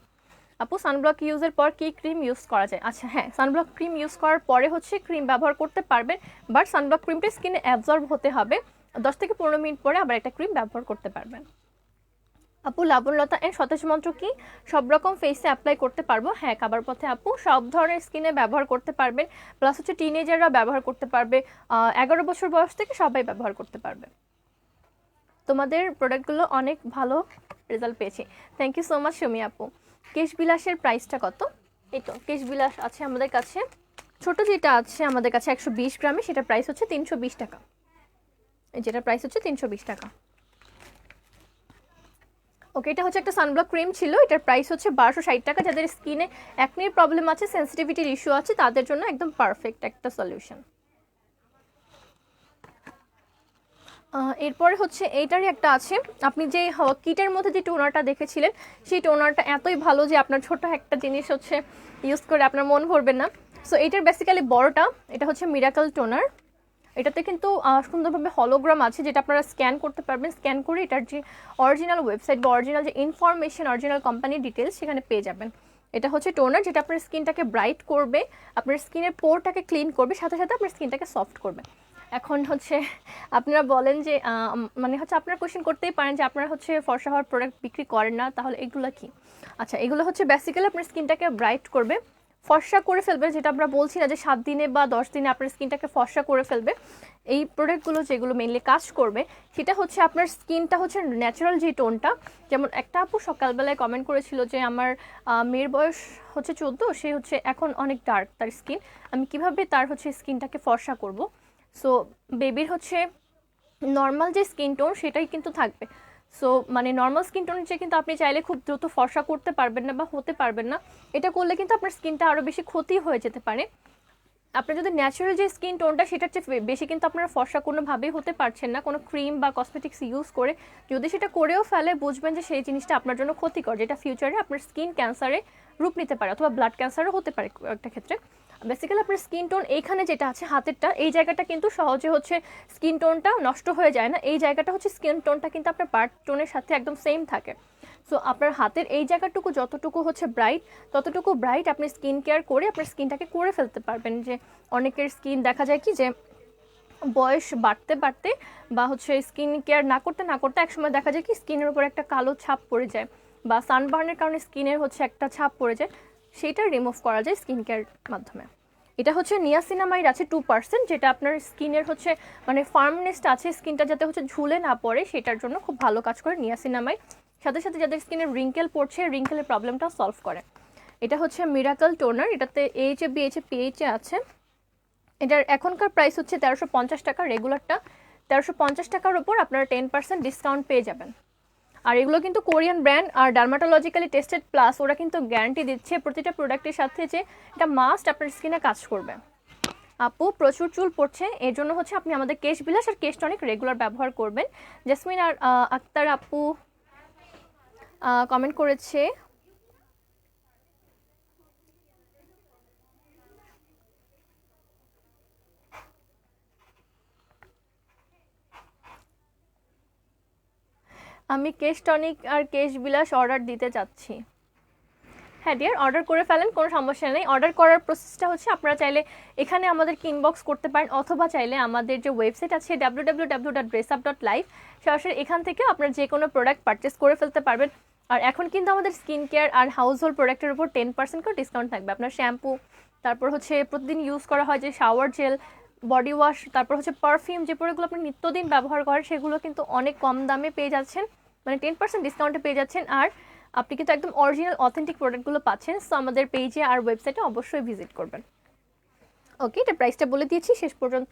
আপু সানব্লক ইউজের পর কি ক্রিম ইউজ করা যায়? আচ্ছা হ্যাঁ, সানব্লক ক্রিম ইউজ করার পরে হচ্ছে ক্রিম ব্যবহার করতে পারবেন, বাট সানব্লক ক্রিমটা স্কিনে অ্যাবজর্ব হতে হবে। 10 থেকে 15 মিনিট পরে আবার একটা ক্রিম ব্যবহার করতে পারবেন। আপু লাবণলতা এর সতেজ মন্ত্র কি সব রকম ফেসে অ্যাপ্লাই করতে পারবো? হ্যাঁ, খাবার পথে আপু সব ধরনের স্কিনে ব্যবহার করতে পারবেন, প্লাস হচ্ছে টিনেজাররা ব্যবহার করতে পারবে, 11 বছর বয়স থেকে সবাই ব্যবহার করতে পারবে। তোমাদের প্রোডাক্টগুলো অনেক ভালো রেজাল্ট পেয়েছি, thank you so much Sumi আপু। কেশ বিলাসের প্রাইসটা কত? এই তো কেশ বিলাস আছে আমাদের কাছে, ছোট যেটা আছে আমাদের কাছে 120 গ্রামে, সেটা প্রাইস হচ্ছে 320 টাকা। যেটা প্রাইস হচ্ছে 320 টাকা। ওকে, এটা হচ্ছে একটা সানব্লক ক্রিম ছিল, এটার প্রাইস হচ্ছে 1260 টাকা। যাদের স্কিনে অ্যাকনির প্রবলেম আছে, সেন্সিটিভিটির ইস্যু আছে, তাদের জন্য একদম পারফেক্ট একটা সলিউশন। এরপরে হচ্ছে এইটারই একটা আছে, আপনি যে কিটের মধ্যে যে টোনারটা দেখেছিলেন সেই টোনারটা এতই ভালো যে আপনার ছোট একটা জিনিস হচ্ছে ইউজ করে আপনার মন ভরবে না। সো এইটার বেসিক্যালি বড়টা, এটা হচ্ছে মিরাকল টোনার। এটাতে কিন্তু সুন্দরভাবে হলোগ্রাম আছে, যেটা আপনারা স্ক্যান করতে পারবেন। স্ক্যান করে এটার যে অরিজিনাল ওয়েবসাইট বা অরিজিনাল যে ইনফরমেশন, অরিজিনাল কোম্পানির ডিটেলস সেখানে পেয়ে যাবেন। এটা হচ্ছে টোনার যেটা আপনার স্কিনটাকে ব্রাইট করবে, আপনার স্কিনের পোরটাকে ক্লিন করবে, সাথে সাথে আপনার স্কিনটাকে সফট করবে। এখন হচ্ছে আপনারা বলেন যে মানে হচ্ছে আপনারা কোয়েশ্চেন করতেই পারেন যে আপনারা হচ্ছে ফর্সা হওয়ার প্রোডাক্ট বিক্রি করেন না, তাহলে এগুলো কি? আচ্ছা, এগুলো হচ্ছে বেসিক্যালি আপনার স্কিনটাকে ব্রাইট করবে, ফর্সা করে ফেলবে, যেটা আমরা বলছি না যে 7 দিনে বা 10 দিনে আপনার স্কিনটাকে ফর্সা করে ফেলবে। এই প্রোডাক্টগুলো যেগুলো মেইনলি কাজ করবে সেটা হচ্ছে আপনার স্কিনটা হচ্ছে ন্যাচারাল যে টোনটা। যেমন একটা আপু সকালবেলায় কমেন্ট করেছিল যে আমার মেয়ের বয়স হচ্ছে 14, সে হচ্ছে এখন অনেক ডার্ক তার স্কিন, আমি কিভাবে তার হচ্ছে স্কিনটাকে ফর্সা করব। সো বেবির হচ্ছে নর্মাল যে স্কিন টোন সেটাই কিন্তু থাকবে। সো মানে নর্মাল স্কিন টোনের চেয়ে কিন্তু আপনি চাইলে খুব দ্রুত ফর্সা করতে পারবেন না বা হতে পারবেন না। এটা করলে কিন্তু আপনার স্কিনটা আরও বেশি ক্ষতি হয়ে যেতে পারে। আপনার যদি ন্যাচারাল যে স্কিন টোনটা সেটার চেয়ে বেশি কিন্তু আপনারা ফর্সা কোনোভাবেই হতে পারছেন না কোনো ক্রিম বা কসমেটিক্স ইউজ করে। যদি সেটা করেও ফেলে বুঝবেন যে সেই জিনিসটা আপনার জন্য ক্ষতিকর, যেটা ফিউচারে আপনার স্কিন ক্যান্সারে রূপ নিতে পারে অথবা ব্লাড ক্যান্সারও হতে পারে একটা ক্ষেত্রে। বেসিক্যালি আপনার স্কিন টোন এইখানে যেটা আছে হাতেরটা, এই জায়গাটা কিন্তু সহজে হচ্ছে স্কিন টোনটা নষ্ট হয়ে যায় না। এই জায়গাটা হচ্ছে স্কিন টোনটা কিন্তু আপনার বার্থ টোনের সাথে একদম সেম থাকে। সো আপনার হাতের এই জায়গাটুকু যতটুকু হচ্ছে ব্রাইট, ততটুকু ব্রাইট আপনি স্কিন কেয়ার করে আপনার স্কিনটাকে করে ফেলতে পারবেন। যে অনেকের স্কিন দেখা যায় কি যে বয়স বাড়তে বাড়তে বা হচ্ছে স্কিন কেয়ার না করতে না করতে একসময় দেখা যায় কি স্কিনের উপর একটা কালো ছাপ পড়ে যায় বা সানবার্নের কারণে স্কিনের হচ্ছে একটা ছাপ পড়ে যায়, সেটা রিমুভ করা যায় স্কিন কেয়ার মাধ্যমে। এটা হচ্ছে নিয়াসিনামাইড আছে 2%, যেটা আপনার স্কিনের হচ্ছে মানে ফার্মনেসটা আছে, স্কিনটা যাতে হচ্ছে ঝুলে না পড়ে সেটার জন্য খুব ভালো কাজ করে নিয়াসিনামাইড। সাথে সাথে যাদের স্কিনে রিঙ্কেল পড়ছে রিঙ্কেলের প্রবলেমটাও সলভ করে। এটা হচ্ছে মিরাকল টোনার, এটাতে H A BH A PH A আছে। এটার এখনকার প্রাইস হচ্ছে 1350 টাকা, রেগুলারটা 1350 টাকার উপর আপনারা 10% ডিসকাউন্ট পেয়ে যাবেন। আর এগুলো কিন্তু কোরিয়ান ব্র্যান্ড আর ডার্মাটোলজিক্যালি টেস্টেড, প্লাস ওরা কিন্তু গ্যারান্টি দিচ্ছে প্রতিটা প্রোডাক্টের সাথে যে এটা মাস্ট আপনার স্কিনে কাজ করবে। আপু প্রচুর চুল পড়ছে, এর জন্য হচ্ছে আপনি আমাদের কেশ বিলাস আর কেশ টনিক রেগুলার ব্যবহার করবেন। জেসমিন আর আক্তার আপু কমেন্ট করেছে আমি কেশ টনিক আর কেশ বিলাস অর্ডার দিতে চাচ্ছি। হ্যাঁ ডিয়ার, অর্ডার করে ফেলেন, কোনো সমস্যা নেই। অর্ডার করার প্রসেসটা হচ্ছে আপনারা চাইলে এখানে আমাদেরকে ইনবক্স করতে পারেন অথবা চাইলে আমাদের যে ওয়েবসাইট আছে www.dressup.live সরাসরি এখান থেকে আপনারা যে কোনো প্রোডাক্ট পারচেস করে ফেলতে পারবেন। আর এখন কিন্তু আমাদের স্কিন কেয়ার আর হাউস হোল্ড প্রোডাক্টের উপর 10% করে ডিসকাউন্ট থাকবে। আপনার শ্যাম্পু, তারপর হচ্ছে প্রতিদিন ইউজ করা হয় যে শাওয়ার জেল, বডি ওয়াশ, তারপর হচ্ছে পারফিউম, যে প্রোডাক্টগুলো আপনি নিত্যদিন ব্যবহার করেন সেগুলো কিন্তু অনেক কম দামে পেয়ে যাচ্ছেন, মানে 10% ডিসকাউন্টে পেয়ে যাচ্ছেন। আর আপনি কিন্তু একদম অরিজিনাল অথেন্টিক প্রোডাক্টগুলো পাচ্ছেন। সো আমাদের পেজে আর ওয়েবসাইটে অবশ্যই ভিজিট করবেন। ওকে, এটা প্রাইসটা বলে দিয়েছি, শেষ পর্যন্ত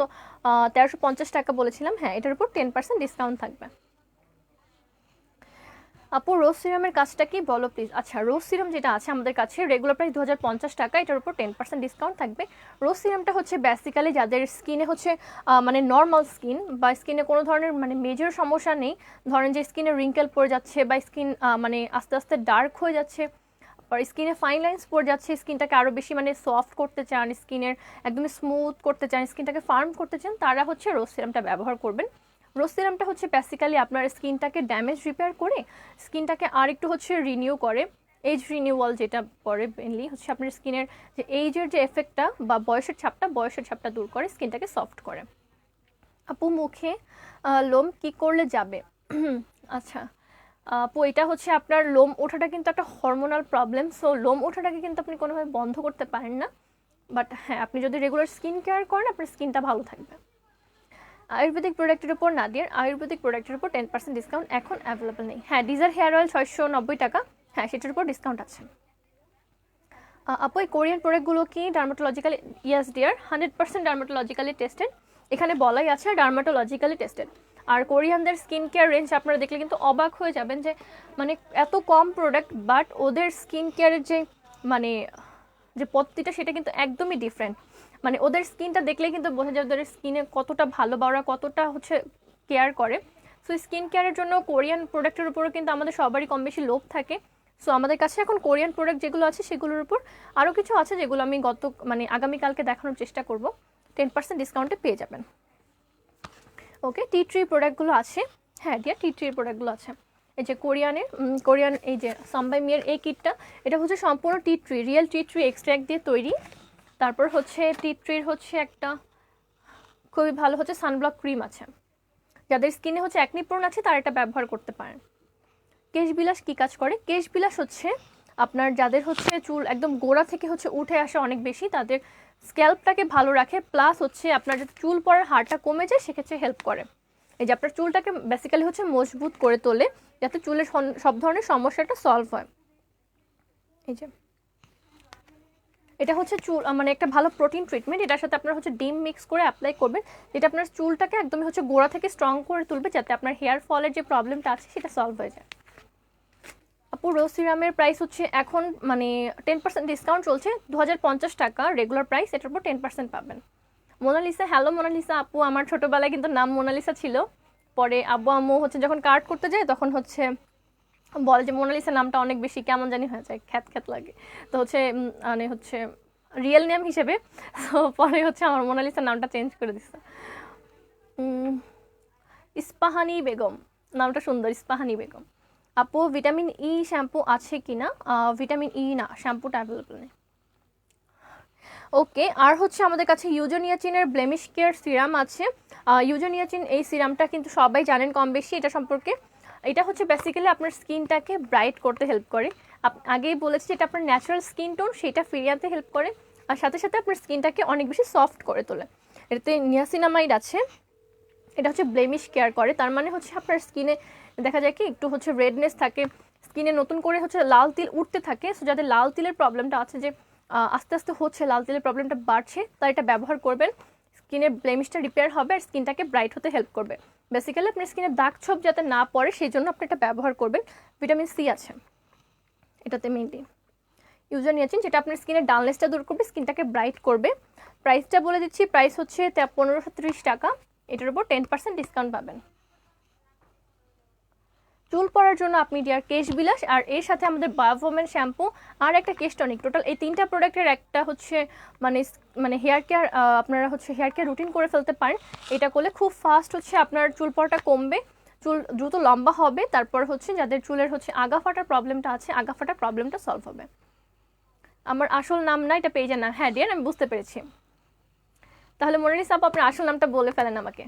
1350 টাকা বলেছিলাম। হ্যাঁ, এটার উপর 10% ডিসকাউন্ট থাকবে। আপু রোজ সিরামের কাজটা কি বলো প্লিজ। আচ্ছা, রোজ সিরাম যেটা আছে আমাদের কাছে রেগুলার প্রাইস 2050 টাকা, এটার উপর 10% ডিসকাউন্ট থাকবে। রোজ সিরামটা হচ্ছে বেসিক্যালি যাদের স্কিনে হচ্ছে মানে নর্মাল স্কিন বা স্কিনে কোনো ধরনের মানে মেজর সমস্যা নেই, ধরেন যে স্কিনে রিঙ্কেল পড়ে যাচ্ছে বা স্কিন মানে আস্তে আস্তে ডার্ক হয়ে যাচ্ছে আর স্কিনে ফাইন লাইন্স পড়ে যাচ্ছে, স্কিনটাকে আরও বেশি মানে সফট করতে চান, স্কিনের একদম স্মুথ করতে চান, স্কিনটাকে ফার্ম করতে চান, তারা হচ্ছে রোজ সিরামটা ব্যবহার করবেন। রোজ সিরামটা হচ্ছে বেসিক্যালি আপনার স্কিনটাকে ড্যামেজ রিপেয়ার করে স্কিনটাকে আর একটু হচ্ছে রিনিউ করে, এজ রিনিউয়াল যেটা করে মেনলি হচ্ছে আপনার স্কিনের যে এইজের যে এফেক্টটা বা বয়সের ছাপটা দূর করে স্কিনটাকে সফট করে। আপু মুখে লোম কি করলে যাবে? আচ্ছা আপু, এটা হচ্ছে আপনার লোম ওঠাটা কিন্তু একটা হরমোনাল প্রবলেম। সো লোম ওঠাটাকে কিন্তু আপনি কোনোভাবে বন্ধ করতে পারেন না, বাট হ্যাঁ আপনি যদি রেগুলার স্কিন কেয়ার করেন আপনার স্কিনটা ভালো থাকবে। আয়ুর্বেদিক প্রোডাক্টের উপর নাদিয়ার, আয়ুর্বেদিক প্রোডাক্টের উপর 10% ডিসকাউন্ট এখন অ্যাভেলেবল নেই। হ্যাঁ, ডিজার হেয়ার অয়েল 690 টাকা, হ্যাঁ সেটার উপর ডিসকাউন্ট আছে। আপু এই কোরিয়ান প্রোডাক্টগুলো কি dermatologically? Yes dear, 100% dermatologically tested, এখানে বলাই আছে ডার্মাটোলজিক্যালি টেস্টেড। আর কোরিয়ানদের স্কিন কেয়ার রেঞ্জ আপনারা দেখলে কিন্তু অবাক হয়ে যাবেন যে মানে এত কম প্রোডাক্ট বাট ওদের স্কিন কেয়ারের যে মানে যে পদ্ধতিটা সেটা কিন্তু একদমই ডিফারেন্ট। মানে ওদের স্কিনটা দেখলেই কিন্তু বোঝা যায় ওদের স্কিনে কতটা ভালো বা ওরা কতটা হচ্ছে কেয়ার করে। সো স্কিন কেয়ারের জন্য কোরিয়ান প্রোডাক্টের উপরও কিন্তু আমাদের সবারই কম বেশি লোভ থাকে। সো আমাদের কাছে এখন কোরিয়ান প্রোডাক্ট যেগুলো আছে সেগুলোর উপর আরও কিছু আছে যেগুলো আমি মানে আগামীকালকে দেখানোর চেষ্টা করব, 10% ডিসকাউন্টে পেয়ে যাবেন। ওকে, টি ট্রি প্রোডাক্টগুলো আছে, হ্যাঁ ডিয়ার টি ট্রির প্রোডাক্টগুলো আছে। এই যে কোরিয়ান এই যে সাম্বাই মিয়ার এই কিটটা, এটা হচ্ছে সম্পূর্ণ tea tree, real tea tree extract দিয়ে তৈরি। তারপর হচ্ছে টি ট্রির হচ্ছে একটা খুবই ভালো হচ্ছে সানব্লক ক্রিম আছে, যাদের স্কিনে হচ্ছে অ্যাকনি প্রোন আছে তারা এটা ব্যবহার করতে পারেন। কেশ বিলাস কী কাজ করে? কেশ বিলাস হচ্ছে আপনার যাদের হচ্ছে চুল একদম গোড়া থেকে হচ্ছে উঠে আসে অনেক বেশি, তাদের স্ক্যাল্পটাকে ভালো রাখে, প্লাস হচ্ছে আপনার যদি চুল পড়ার হারটা কমে যায় সেক্ষেত্রে হেল্প করে। এই যে আপনার চুলটাকে বেসিক্যালি হচ্ছে মজবুত করে তোলে যাতে চুলের সব ধরনের সমস্যাটা সলভ হয়। এই যে এটা হচ্ছে চুল মানে একটা ভালো প্রোটিন ট্রিটমেন্ট, এটার সাথে আপনারা হচ্ছে ডিম মিক্স করে অ্যাপ্লাই করবেন, যেটা আপনার চুলটাকে একদমই হচ্ছে গোড়া থেকে স্ট্রং করে তুলবে, যাতে আপনার হেয়ার ফলের যে প্রবলেমটা আছে সেটা সলভ হয়ে যায়। আপু রোজ সিরামের প্রাইস হচ্ছে এখন মানে 10% ডিসকাউন্ট চলছে, 2050 টাকা রেগুলার প্রাইস, এটার উপর 10% পাবেন। মোনালিসা, হ্যালো মোনালিসা আপু, আমার ছোটোবেলায় কিন্তু নাম মোনালিসা ছিল, পরে আব্বু আম্মু হচ্ছে যখন কার্ড করতে যায় তখন হচ্ছে বলে যে মোনালিসা নামটা অনেক বেশি কেমন জানি হয়ে যায়, খ্যাত খ্যাত লাগে, তো হচ্ছে মানে হচ্ছে রিয়েল নেম হিসেবে, তো পরে হচ্ছে আমার মোনালিসা নামটা চেঞ্জ করে দিচ্ছে। ইস্পাহানি বেগম, নামটা সুন্দর, ইস্পাহানি বেগম। আপু ভিটামিন ই শ্যাম্পু আছে কি না? ভিটামিন ই না, শ্যাম্পুটা অ্যাভেলেবল নেই। ওকে, আর হচ্ছে আমাদের কাছে ইউজোনিয়াচিনের ব্লেমিশ কেয়ার সিরাম আছে। ইউজোনিয়াচিন এই সিরামটা কিন্তু সবাই জানেন কম বেশি এটা সম্পর্কে। এটা হচ্ছে বেসিক্যালি আপনার স্কিনটাকে ব্রাইট করতে হেল্প করে, আগেই বলেছি এটা আপনার ন্যাচারাল স্কিন টোন সেটা ফিরিয়ে আনতে হেল্প করে, আর সাথে সাথে আপনার স্কিনটাকে অনেক বেশি সফট করে তোলে। এটাতে নিয়াসিনামাইড আছে, এটা হচ্ছে ব্লেমিশ কেয়ার করে, তার মানে হচ্ছে আপনার স্কিনে দেখা যায় কি একটু হচ্ছে রেডনেস থাকে, স্কিনে নতুন করে হচ্ছে লাল তিল উঠতে থাকে, সো যাদের লাল তিলের প্রবলেমটা আছে, যে আস্তে আস্তে হচ্ছে লাল তিলের প্রবলেমটা বাড়ছে, তার এটা ব্যবহার করবেন, স্কিনের ব্লেমিশটা রিপেয়ার হবে আর স্কিনটাকে ব্রাইট হতে হেল্প করবে। বেসিক্যালি আপনার স্কিনে দাগ ছোপ যাতে না পড়ে সেই জন্য আপনি এটা ব্যবহার করবেন। ভিটামিন সি আছে এটাতে মেইনলি। ইউজোনিয়াচিন যেটা আপনার স্কিনের ডাউনলেসটা দূর করবে, স্কিনটাকে ব্রাইট করবে। প্রাইসটা বলে দিচ্ছি, প্রাইস হচ্ছে 1530 টাকা, এটার উপর 10% ডিসকাউন্ট পাবেন। চুল পড়ার জন্য আপনি ডিয়ার কেশ বিলাস, আর এর সাথে আমাদের বায়োভোমেন শ্যাম্পু আর একটা কেশ টনিক, টোটাল এই তিনটা প্রোডাক্টের একটা হচ্ছে মানে মানে হেয়ার কেয়ার, আপনারা হচ্ছে হেয়ার কেয়ার রুটিন করে ফেলতে পারেন। এটা করলে খুব ফাস্ট হচ্ছে আপনার চুল পড়াটা কমবে, চুল দ্রুত লম্বা হবে, তারপর হচ্ছে যাদের চুলের হচ্ছে আগা ফাটার প্রবলেমটা আছে আগা ফাটার প্রবলেমটা সলভ হবে। আমার আসল নাম না, এটা পেজের নাম। হ্যাঁ ডিয়ার, আমি বুঝতে পেরেছি। তাহলে মোনালিসা আপু আপনার আসল নামটা বলে ফেলেন আমাকে।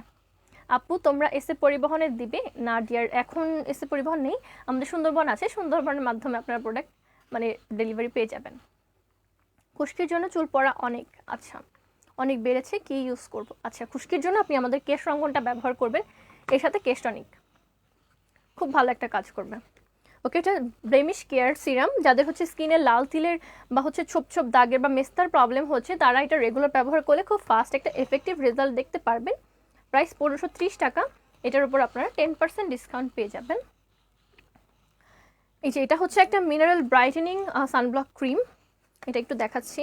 আপু তোমরা এসে পরিবহনে দিবে না ডিয়ার? এখন এসে পরিবহন নেই, আমাদের সুন্দরবন আছে, সুন্দরবনের মাধ্যমে আপনারা প্রোডাক্ট মানে ডেলিভারি পেয়ে যাবেন। খুশকির জন্য চুল পড়া অনেক, আচ্ছা অনেক বেড়েছে, কি ইউজ করব? আচ্ছা, খুশকির জন্য আপনি আমাদের কেশ রঙ্গনটা ব্যবহার করবেন, এর সাথে কেশ টনিক, খুব ভালো একটা কাজ করবে। ওকে, এটা ব্লেমিশ কেয়ার সিরাম, যাদের হচ্ছে স্কিনে লাল তিলের বা হচ্ছে ছোপ ছোপ দাগের বা মেস্তার প্রবলেম হচ্ছে, তারা এটা রেগুলার ব্যবহার করলে খুব ফাস্ট একটা এফেক্টিভ রেজাল্ট দেখতে পারবেন। প্রাইস 1530 টাকা, এটার উপর আপনারা 10% ডিসকাউন্ট পেয়ে যাবেন। এই যে এটা হচ্ছে একটা মিনারেল ব্রাইটেনিং সানব্লক ক্রিম, এটা একটু দেখাচ্ছি।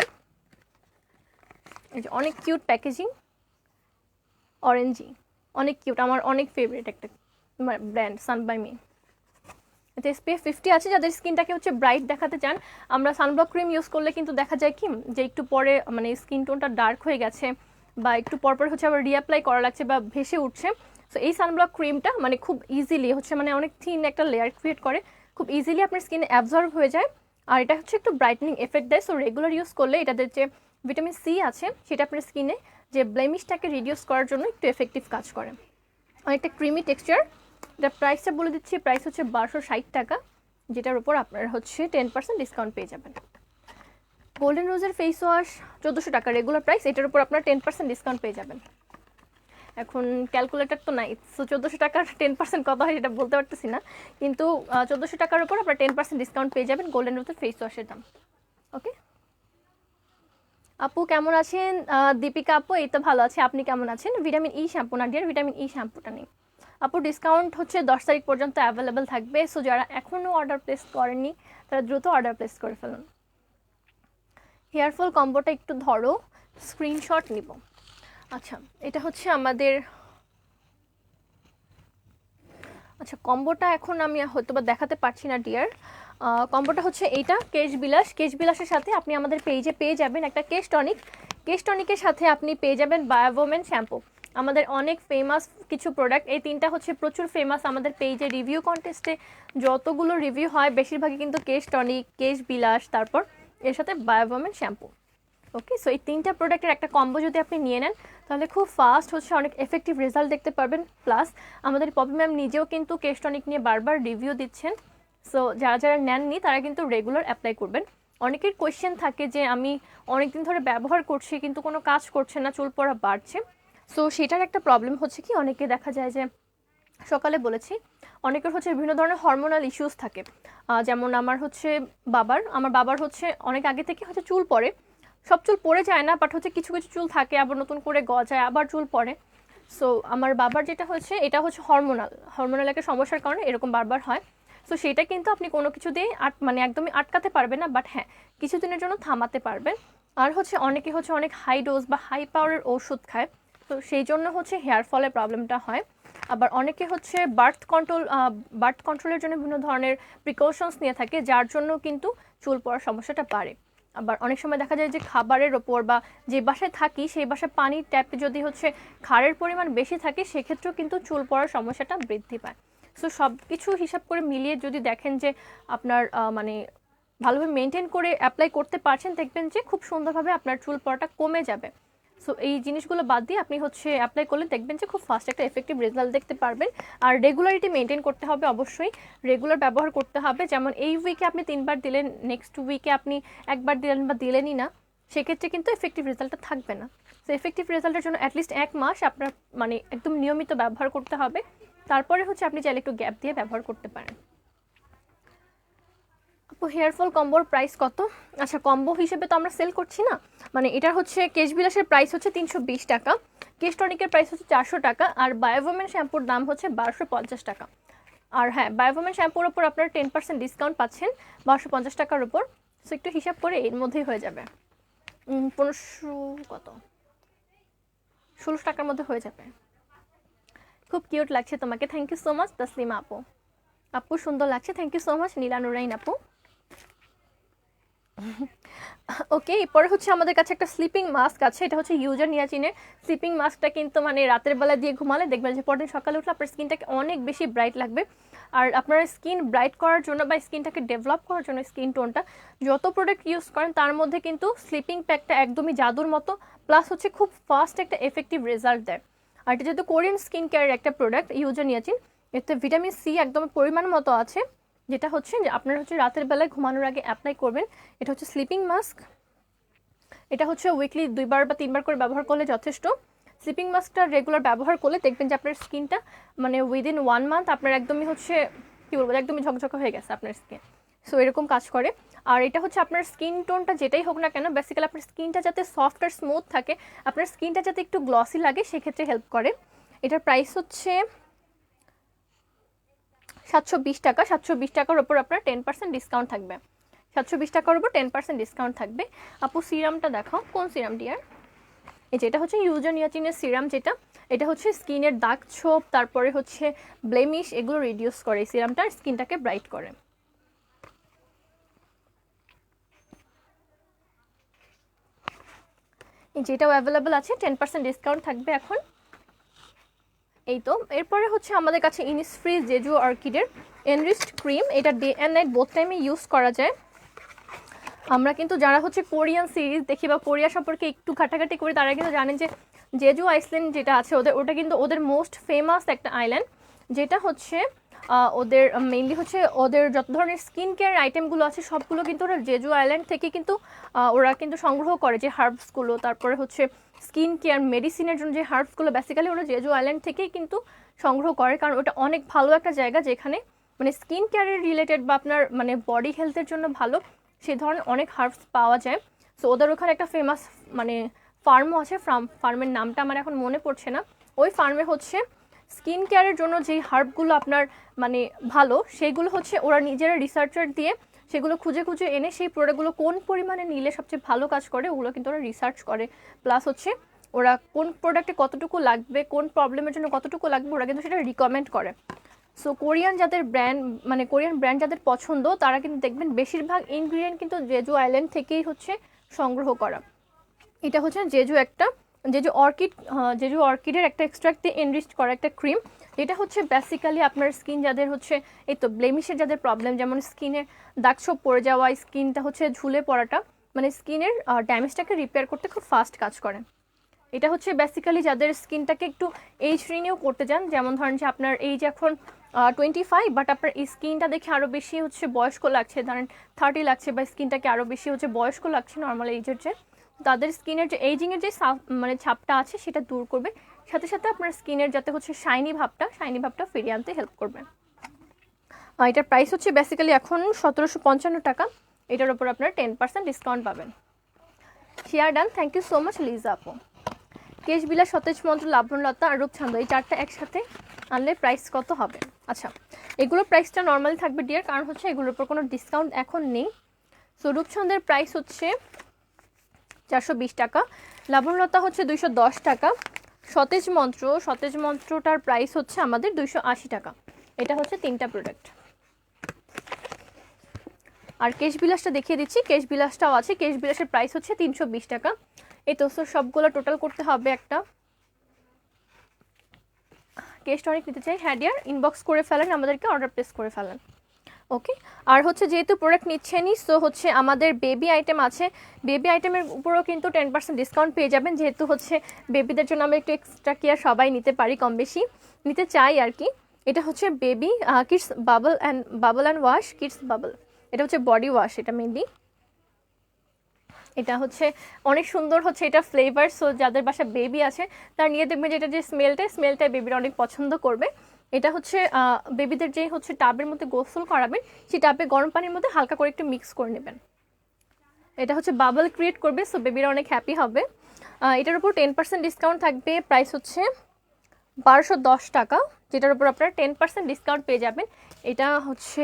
এই যে অনেক কিউট প্যাকেজিং, অরেঞ্জি, অনেক কিউট, আমার অনেক ফেভারিট একটা ব্র্যান্ড সান বাই মি। এতে SPF 50 আছে, যাদের স্কিনটাকে হচ্ছে ব্রাইট দেখাতে চান। আমরা সানব্লক ক্রিম ইউজ করলে কিন্তু দেখা যায় কি যে একটু পরে মানে স্কিন টোনটা ডার্ক হয়ে গেছে, বা একটু পরপর হচ্ছে আবার রিঅ্যাপ্লাই করা লাগছে বা ভেসে উঠছে। সো এই সানব্লক ক্রিমটা মানে খুব ইজিলি হচ্ছে মানে অনেক থিন একটা লেয়ার ক্রিয়েট করে, খুব ইজিলি আপনার স্কিনে অ্যাবজর্ব হয়ে যায়, আর এটা হচ্ছে একটু ব্রাইটনিং এফেক্ট দেয়। সো রেগুলার ইউজ করলে এটাদের যে ভিটামিন সি আছে সেটা আপনার স্কিনে যে ব্লেমিশটাকে রিডিউস করার জন্য একটু এফেক্টিভ কাজ করে। অনেকটা ক্রিমি টেক্সচার। এটা প্রাইসটা বলে দিচ্ছি, প্রাইস হচ্ছে 1260 টাকা, যেটার উপর আপনারা হচ্ছে 10% ডিসকাউন্ট পেয়ে যাবেন। গোল্ডেন রোজের ফেস ওয়াশ 1400 টাকা রেগুলার প্রাইস, এটার উপর আপনারা 10% ডিসকাউন্ট পেয়ে যাবেন। এখন ক্যালকুলেটর তো নাই, সো 1400 টাকার 10% কত হয় সেটা বলতে পারতেছি না, কিন্তু 1400 টাকার উপর আপনারা 10% ডিসকাউন্ট পেয়ে যাবেন গোল্ডেন রোজের ফেস ওয়াশের দাম। ওকে আপু কেমন আছেন? দীপিকা আপু এই তো ভালো আছে, আপনি কেমন আছেন? ভিটামিন ই শ্যাম্পু না ডিয়ার, ভিটামিন ই শ্যাম্পুটা নেই আপু, ডিসকাউন্ট হচ্ছে 10 তারিখ পর্যন্ত অ্যাভেলেবেল থাকবে, সো যারা এখনও অর্ডার প্লেস করেননি তারা দ্রুত অর্ডার প্লেস করে ফেলুন। হেয়ারফল কম্বোটা একটু ধরো, স্ক্রিনশট নিব। আচ্ছা, এটা হচ্ছে আমাদের, আচ্ছা কম্বোটা এখন আমি হয়তো বা দেখাতে পারছি না ডিয়ার। কম্বোটা হচ্ছে এইটা কেশ বিলাস, কেশ বিলাসের সাথে আপনি আমাদের পেজে পেয়ে যাবেন একটা কেশ টনিক, কেশ টনিকের সাথে আপনি পেয়ে যাবেন বায়োভোমেন শ্যাম্পু। আমাদের অনেক ফেমাস কিছু প্রোডাক্ট, এই তিনটা হচ্ছে প্রচুর ফেমাস আমাদের পেজে, রিভিউ কন্টেস্টে যতগুলো রিভিউ হয় বেশিরভাগই কিন্তু কেশ টনিক, কেশ বিলাস, তারপর এর সাথে বায়োভোমেন শ্যাম্পু। ওকে, সো এই তিনটা প্রোডাক্টের একটা কম্বো যদি আপনি নিয়ে নেন তাহলে খুব ফাস্ট হচ্ছে অনেক এফেক্টিভ রেজাল্ট দেখতে পারবেন। প্লাস আমাদের পপি ম্যাম নিজেও কিন্তু কেশ টনিক নিয়ে বারবার রিভিউ দিচ্ছেন, সো যারা যারা নেননি তারা কিন্তু রেগুলার অ্যাপ্লাই করবেন। অনেকের কোয়েশ্চেন থাকে যে আমি অনেকদিন ধরে ব্যবহার করছি কিন্তু কোনো কাজ করছে না, চুল পড়া বাড়ছে। সো সেটার একটা প্রবলেম হচ্ছে কি, অনেকে দেখা যায় যে সকালে বলেছি অনেকের হচ্ছে বিভিন্ন ধরনের হরমোনাল ইস্যুস থাকে, যেমন আমার বাবার হচ্ছে অনেক আগে থেকে হচ্ছে চুল পড়ে, সব চুল পড়ে যায় না, বাট হচ্ছে কিছু কিছু চুল থাকে আবার নতুন করে গজায়, আবার চুল পড়ে। সো আমার বাবার যেটা হচ্ছে এটা হচ্ছে হরমোনাল একটা সমস্যার কারণে এরকম বারবার হয়। সো সেটা কিন্তু আপনি কোনো কিছু দিয়ে মানে একদমই আটকাতে পারবেন না, বাট হ্যাঁ কিছুদিনের জন্য থামাতে পারবেন। আর হচ্ছে অনেকে হচ্ছে অনেক হাই ডোজ বা হাই পাওয়ারের ওষুধ খায়, তো সেই জন্য হচ্ছে হেয়ার ফলের প্রবলেমটা হয়। আবার অনেকে হচ্ছে বার্থ কন্ট্রোলের জন্য বিভিন্ন ধরনের প্রিকশনস নিয়ে থাকে, যার জন্য কিন্তু চুল পড়ার সমস্যাটা বাড়ে। আবার অনেক সময় দেখা যায় যে খাবারের ওপর বা যে বাসায় থাকি সেই বাসায় পানির ট্যাপে যদি হচ্ছে ক্ষারের পরিমাণ বেশি থাকে, সেক্ষেত্রেও কিন্তু চুল পড়ার সমস্যাটা বৃদ্ধি পায়। সো সব কিছু হিসাব করে মিলিয়ে যদি দেখেন যে আপনার মানে ভালোভাবে মেনটেন করে অ্যাপ্লাই করতে পারছেন, দেখবেন যে খুব সুন্দরভাবে আপনার চুল পড়াটা কমে যাবে। সো এই জিনিসগুলো বাদ দিয়ে আপনি হচ্ছে অ্যাপ্লাই করলে দেখবেন যে খুব ফাস্ট একটা এফেক্টিভ রেজাল্ট দেখতে পারবেন। আর রেগুলারিটি মেনটেন করতে হবে, অবশ্যই রেগুলার ব্যবহার করতে হবে। যেমন এই উইকে আপনি 3বার দিলেন, নেক্সট উইকে আপনি একবার দিলেন বা দিলেনই না, সেক্ষেত্রে কিন্তু এফেক্টিভ রেজাল্টটা থাকবে না। সো এফেক্টিভ রেজাল্টের জন্য অ্যাটলিস্ট 1 মাস আপনার মানে একদম নিয়মিত ব্যবহার করতে হবে, তারপরে হচ্ছে আপনি চাইলে একটু গ্যাপ দিয়ে ব্যবহার করতে পারেন। আপু হেয়ার ফল কম্বোর প্রাইস কত? আচ্ছা, কম্বো হিসেবে তো আমরা সেল করছি না, মানে এটার হচ্ছে কেশ বিলাসের প্রাইস হচ্ছে 320 টাকা, কেশ টনিকের প্রাইস হচ্ছে 400 টাকা, আর বায়োভোমেন শ্যাম্পুর দাম হচ্ছে 1250 টাকা। আর হ্যাঁ, বায়োভোমেন শ্যাম্পুর ওপর আপনারা 10% ডিসকাউন্ট পাচ্ছেন 1250 টাকার উপর। সো একটু হিসাব করে এর মধ্যেই হয়ে যাবে, 1500 কত 16 টাকার মধ্যে হয়ে যাবে। খুব কিউট লাগছে তোমাকে, thank you so much Taslima আপু। আপু সুন্দর লাগছে, thank you so much Nilanurain আপু। ওকে, এরপরে হচ্ছে আমাদের কাছে একটা স্লিপিং মাস্ক আছে, এটা হচ্ছে ইউজার নিয়াচিনের স্লিপিং মাস্কটা, কিন্তু মানে রাতের বেলা দিয়ে ঘুমালে দেখবেন যে পরদিন সকালে উঠলে আপনার স্কিনটাকে অনেক বেশি ব্রাইট লাগবে। আর আপনার স্কিন ব্রাইট করার জন্য বা স্কিনটাকে ডেভেলপ করার জন্য স্কিন টোনটা যত প্রোডাক্ট ইউজ করেন তার মধ্যে কিন্তু স্লিপিং প্যাকটা একদমই জাদুর মতো, প্লাস হচ্ছে খুব ফাস্ট একটা এফেক্টিভ রেজাল্ট দেয়। আর এটা যেহেতু কোরিয়ান স্কিন কেয়ারের একটা প্রোডাক্ট ইউজার নিয়াচিন, এতে ভিটামিন সি একদম পরিমাণ মতো আছে, যেটা হচ্ছে যে আপনার হচ্ছে রাতের বেলায় ঘুমানোর আগে অ্যাপ্লাই করবেন। এটা হচ্ছে স্লিপিং মাস্ক, এটা হচ্ছে উইকলি 2বার বা 3বার করে ব্যবহার করলে যথেষ্ট। স্লিপিং মাস্কটা রেগুলার ব্যবহার করলে দেখবেন যে আপনার স্কিনটা মানে উইদিন 1 মান্থ আপনার একদমই হচ্ছে কী বলবো, একদমই ঝকঝকা হয়ে গেছে আপনার স্কিন। সো এরকম কাজ করে। আর এটা হচ্ছে আপনার স্কিন টোনটা যেটাই হোক না কেন, বেসিক্যালি আপনার স্কিনটা যাতে সফট আর স্মুথ থাকে, আপনার স্কিনটা যাতে একটু গ্লসি লাগে, সেক্ষেত্রে হেল্প করে। এটার প্রাইস হচ্ছে 720 টাকা। 720 টাকার ওপর আপনার 10% ডিসকাউন্ট থাকবে। 720 টাকার উপর 10% ডিসকাউন্ট থাকবে। আপু সিরামটা দেখাও, কোন সিরাম ডিয়ার? এই যেটা হচ্ছে ইউজার নিয়াচিনের সিরাম, যেটা এটা হচ্ছে স্কিনের দাগ ছোপ, তারপরে হচ্ছে ব্লেমিশ, এগুলো রিডিউস করে এই সিরামটা, স্কিনটাকে ব্রাইট করে। যেটাও অ্যাভেলেবেল আছে, 10% ডিসকাউন্ট থাকবে এখন। এই তো, এরপরে হচ্ছে আমাদের কাছে ইনিসফ্রি জেজু অর্কিডের এনরিচড ক্রিম, এটা ডে অ্যান্ড নাইট বোথ টাইমে ইউজ করা যায়। আমরা কিন্তু যারা হচ্ছে কোরিয়ান সিরিজ দেখি বা কোরিয়া সম্পর্কে একটু ঘাটাঘাটি করি, তারা কিন্তু জানেন যে জেজু আইল্যান্ড যেটা আছে ওটা কিন্তু ওদের মোস্ট ফেমাস একটা আইল্যান্ড, যেটা হচ্ছে ওদের মেইনলি হচ্ছে ওদের যত ধরনের স্কিন কেয়ার আইটেমগুলো আছে সবগুলো কিন্তু ওরা জেজু আইল্যান্ড থেকে কিন্তু ওরা কিন্তু সংগ্রহ করে, যে হার্বসগুলো, তারপরে হচ্ছে স্কিন কেয়ার মেডিসিনের জন্য যে হার্বসগুলো, বেসিক্যালি ওরা জেজু আইল্যান্ড থেকেই কিন্তু সংগ্রহ করে, কারণ ওটা অনেক ভালো একটা জায়গা যেখানে মানে স্কিন কেয়ারের রিলেটেড বা আপনার মানে বডি হেলথের জন্য ভালো সেই ধরনের অনেক হার্বস পাওয়া যায়। সো ওদের ওখানে একটা ফেমাস মানে ফার্মও আছে, ফার্মের নামটা আমার এখন মনে পড়ছে না। ওই ফার্মে হচ্ছে স্কিন কেয়ারের জন্য যেই হার্বগুলো আপনার মানে ভালো, সেইগুলো হচ্ছে ওরা নিজেরা রিসার্চার দিয়ে সেগুলো খুঁজে খুঁজে এনে সেই প্রোডাক্টগুলো কোন পরিমাণে নিলে সবচেয়ে ভালো কাজ করে ওগুলো কিন্তু ওরা রিসার্চ করে, প্লাস হচ্ছে ওরা কোন প্রোডাক্টে কতটুকু লাগবে, কোন প্রবলেমের জন্য কতটুকু লাগবে, ওরা কিন্তু সেটা রিকমেন্ড করে। সো কোরিয়ান যাদের ব্র্যান্ড মানে কোরিয়ান ব্র্যান্ড যাদের পছন্দ, তারা কিন্তু দেখবেন বেশিরভাগ ইনগ্রিডিয়েন্ট কিন্তু জেজু আইল্যান্ড থেকেই হচ্ছে সংগ্রহ করা। এটা হচ্ছে জেজু অর্কিডের একটা এক্সট্রাক্ট দিয়ে এনরিচড করা একটা ক্রিম। এটা হচ্ছে বেসিক্যালি আপনার স্কিন যাদের হচ্ছে এই তো ব্লেমিশের যাদের প্রবলেম, যেমন স্কিনের দাগ ছোপ পড়ে যাওয়া, স্কিনটা হচ্ছে ঝুলে পড়াটা, মানে স্কিনের ড্যামেজটাকে রিপেয়ার করতে খুব ফাস্ট কাজ করে। এটা হচ্ছে বেসিক্যালি যাদের স্কিনটাকে একটু এইজ রিনিউ করতে চান, যেমন ধরেন যে আপনার এইজ এখন 25, বাট আপনার এই স্কিনটা দেখে আরও বেশি হচ্ছে বয়স্ক লাগছে, ধরেন 30 লাগছে, বা স্কিনটাকে আরও বেশি হচ্ছে বয়স্ক লাগছে নর্মাল এইজের চেয়ে, তাদের স্কিনের যে এইজিংয়ের যে মানে ছাপটা আছে সেটা দূর করবে, সাথে সাথে আপনার স্কিনের যাতে হচ্ছে শাইনি ভাবটা ফিরিয়ে আনতে হেল্প করবে। এটার প্রাইস হচ্ছে বেসিক্যালি এখন 1755 টাকা, এটার উপর আপনার 10% ডিসকাউন্ট পাবেন। Share done, thank you so much Liza আপু। কেশবিলাস, সতেজ মন্ত্র, লাবণ্যলতা আর রূপছন্দ, এই চারটা একসাথে আনলে প্রাইস কত হবে? আচ্ছা, এগুলোর প্রাইসটা নর্মালি থাকবে ডিয়ার, কারণ হচ্ছে এগুলোর উপর কোনো ডিসকাউন্ট এখন নেই। সো রূপছন্দের প্রাইস হচ্ছে 420 টাকা, লাবণ্যলতা হচ্ছে 210 টাকা, সতেজ মন্ত্রটার প্রাইস হচ্ছে আমাদের 280 টাকা। এটা হচ্ছে 3টা প্রোডাক্ট। আর কেশবিলাসটা দেখিয়ে দিচ্ছি, কেশবিলাসটাও আছে, কেশবিলাসের প্রাইস হচ্ছে 320 টাকা। এই তো সবগুলো টোটাল করতে হবে একটা। কেশ টনিক নিতে চাই, হ্যাঁ ডিয়ার, ইনবক্স করে ফেলেন, আমাদেরকে অর্ডার প্লেস করে ফেলেন। ওকে, আর হচ্ছে যেহেতু প্রোডাক্ট নিচ্ছেনই, সো হচ্ছে আমাদের বেবি আইটেম আছে, বেবি আইটেমের উপরেও কিন্তু 10% ডিসকাউন্ট পেয়ে যাবেন, যেহেতু হচ্ছে বেবিদের জন্য আমরা একটু এক্সট্রা কেয়ার সবাই নিতে পারি, কম বেশি নিতে চাই আর কি। এটা হচ্ছে baby kids bubble and wash, kids bubble, এটা হচ্ছে বডি ওয়াশ, এটা মেবি এটা হচ্ছে অনেক সুন্দর হচ্ছে এটা ফ্লেভার। সো যাদের বাসা বেবি আছে তার নিয়ে দেখবেন যে এটা যে স্মেলটা বেবিরা অনেক পছন্দ করবে। এটা হচ্ছে বেবিদের যেই হচ্ছে টাবের মধ্যে গোসল করাবেন, সেই টাবে গরম পানির মধ্যে হালকা করে একটু মিক্স করে নেবেন। এটা হচ্ছে বাবল ক্রিয়েট করবে, সো বেবিরা অনেক হ্যাপি হবে। এটার উপর 10% ডিসকাউন্ট থাকবে, প্রাইস হচ্ছে 1210 টাকা, যেটার উপর আপনারা 10% ডিসকাউন্ট পেয়ে যাবেন। এটা হচ্ছে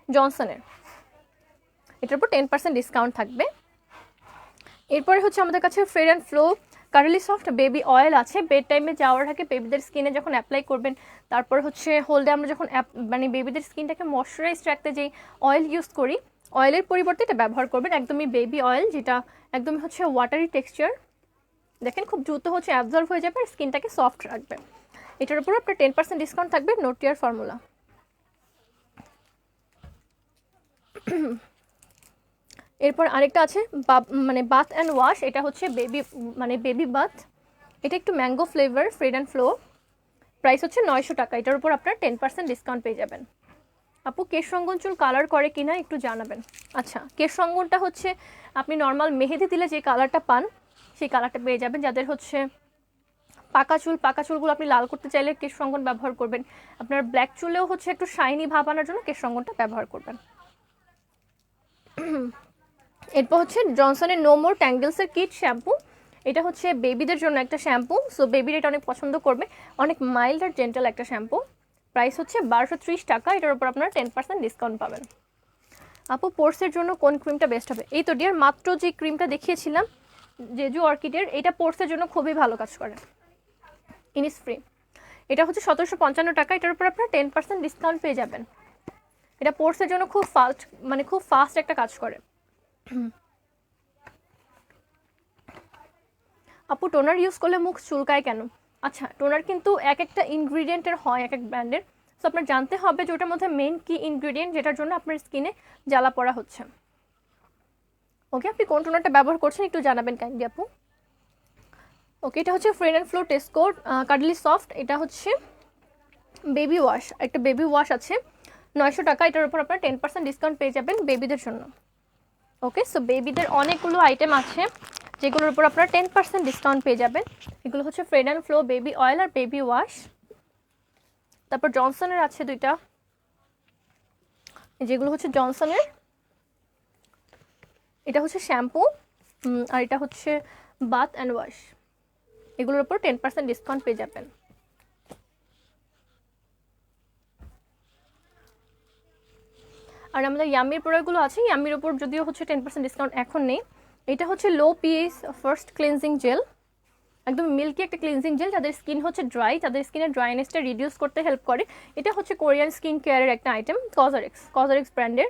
জনসনের, এটার উপর 10% ডিসকাউন্ট থাকবে। এরপরে হচ্ছে আমাদের কাছে fair and Flo cuddly soft baby oil আছে। বেড টাইমে যাওয়ার আগে বেবিদের স্কিনে যখন অ্যাপ্লাই করবেন, তারপর হচ্ছে হোলডে আমরা যখন মানে বেবিদের স্কিনটাকে ময়শ্চারাইজ রাখতে যেই অয়েল ইউজ করি, অয়েলের পরিবর্তে এটা ব্যবহার করবেন, একদমই বেবি অয়েল, যেটা একদমই হচ্ছে ওয়াটারি টেক্সচার। দেখেন খুব দ্রুত হচ্ছে অ্যাবজর্ব হয়ে যাবে, আর স্কিনটাকে সফট রাখবে। এটার উপর আপনার 10% ডিসকাউন্ট থাকবে, নোটিয়ার ফর্মুলা। এরপর আরেকটা আছে মানে বাথ অ্যান্ড ওয়াশ, এটা হচ্ছে বেবি বাথ, এটা একটু mango flavour, Fred and flow, price হচ্ছে 900 টাকা। এটার উপর আপনার 10% ডিসকাউন্ট পেয়ে যাবেন। আপু কেশ রঙ্গন চুল কালার করে কিনা একটু জানাবেন। আচ্ছা, কেশ রঙ্গনটা হচ্ছে আপনি নর্মাল মেহেদি দিলে যে কালারটা পান সেই কালারটা পেয়ে যাবেন। যাদের হচ্ছে পাকা চুলগুলো আপনি লাল করতে চাইলে কেশ রঙ্গন ব্যবহার করবেন। আপনার ব্ল্যাক চুলেও হচ্ছে একটু শাইনি ভাব আনার জন্য কেশ রঙ্গনটা ব্যবহার করবেন। এরপর হচ্ছে জনসনের নো মোর ট্যাঙ্গেলসের কিড শ্যাম্পু, এটা হচ্ছে বেবিদের জন্য একটা শ্যাম্পু, সো বেবিরা এটা অনেক পছন্দ করবে, অনেক মাইল্ড আর জেন্টাল একটা শ্যাম্পু, প্রাইস হচ্ছে 1230 টাকা। এটার উপর আপনারা 10% ডিসকাউন্ট পাবেন। আপু পোর্সের জন্য কোন ক্রিমটা বেস্ট হবে? এই তো ডিয়ার, মাত্র যে ক্রিমটা দেখিয়েছিলাম জেজু অর্কিডের, এটা পোর্সের জন্য খুবই ভালো কাজ করে, ইনিস ফ্রি। এটা হচ্ছে 1755 টাকা, এটার উপর আপনারা 10% ডিসকাউন্ট পেয়ে যাবেন। এটা পোর্সের জন্য খুব ফাস্ট একটা কাজ করে। আপু টোনার ইউজ করলে মুখ চুলকায় কেন? আচ্ছা, টোনার কিন্তু এক একটা ইনগ্রিডিয়েন্টের হয়, এক এক ব্র্যান্ডের, সো আপনার জানতে হবে যে ওটার মধ্যে মেইন কি ইনগ্রিডিয়েন্ট যেটার জন্য আপনার স্কিনে জ্বালা পড়া হচ্ছে। ওকে, আপনি কোন টোনারটা ব্যবহার করছেন একটু জানাবেন কাইন্ডলি আপু। ওকে, এটা হচ্ছে Fred and Flo Tesco cuddly soft, এটা হচ্ছে বেবি ওয়াশ, একটা বেবি ওয়াশ আছে 900 টাকা, এটার উপর আপনার 10% ডিসকাউন্ট পেয়ে যাবেন বেবিদের জন্য। ওকে, সো বেবিদের অনেকগুলো আইটেম আছে যেগুলোর উপর আপনারা 10% ডিসকাউন্ট পেয়ে যাবেন। এগুলো হচ্ছে Fred and Flo baby oil আর বেবি ওয়াশ। তারপর জনসনের আছে দুইটা, যেগুলো হচ্ছে জনসনের, এটা হচ্ছে শ্যাম্পু আর এটা হচ্ছে বাথ অ্যান্ড ওয়াশ, এগুলোর উপর 10% ডিসকাউন্ট পেয়ে যাবেন। আর আমাদের ইয়ামির প্রোডাক্টগুলো আছে, ইয়ামির উপর যদিও হচ্ছে 10% ডিসকাউন্ট এখন নেই। এটা হচ্ছে low pH first cleansing gel, একদম মিল্কি একটা ক্লিনজিং জেল, যাদের স্কিন হচ্ছে ড্রাই, তাদের স্কিনের ড্রাইনেসটা রিডিউস করতে হেল্প করে। এটা হচ্ছে কোরিয়ান স্কিন কেয়ারের একটা আইটেম, কজারেক্স ব্র্যান্ডের,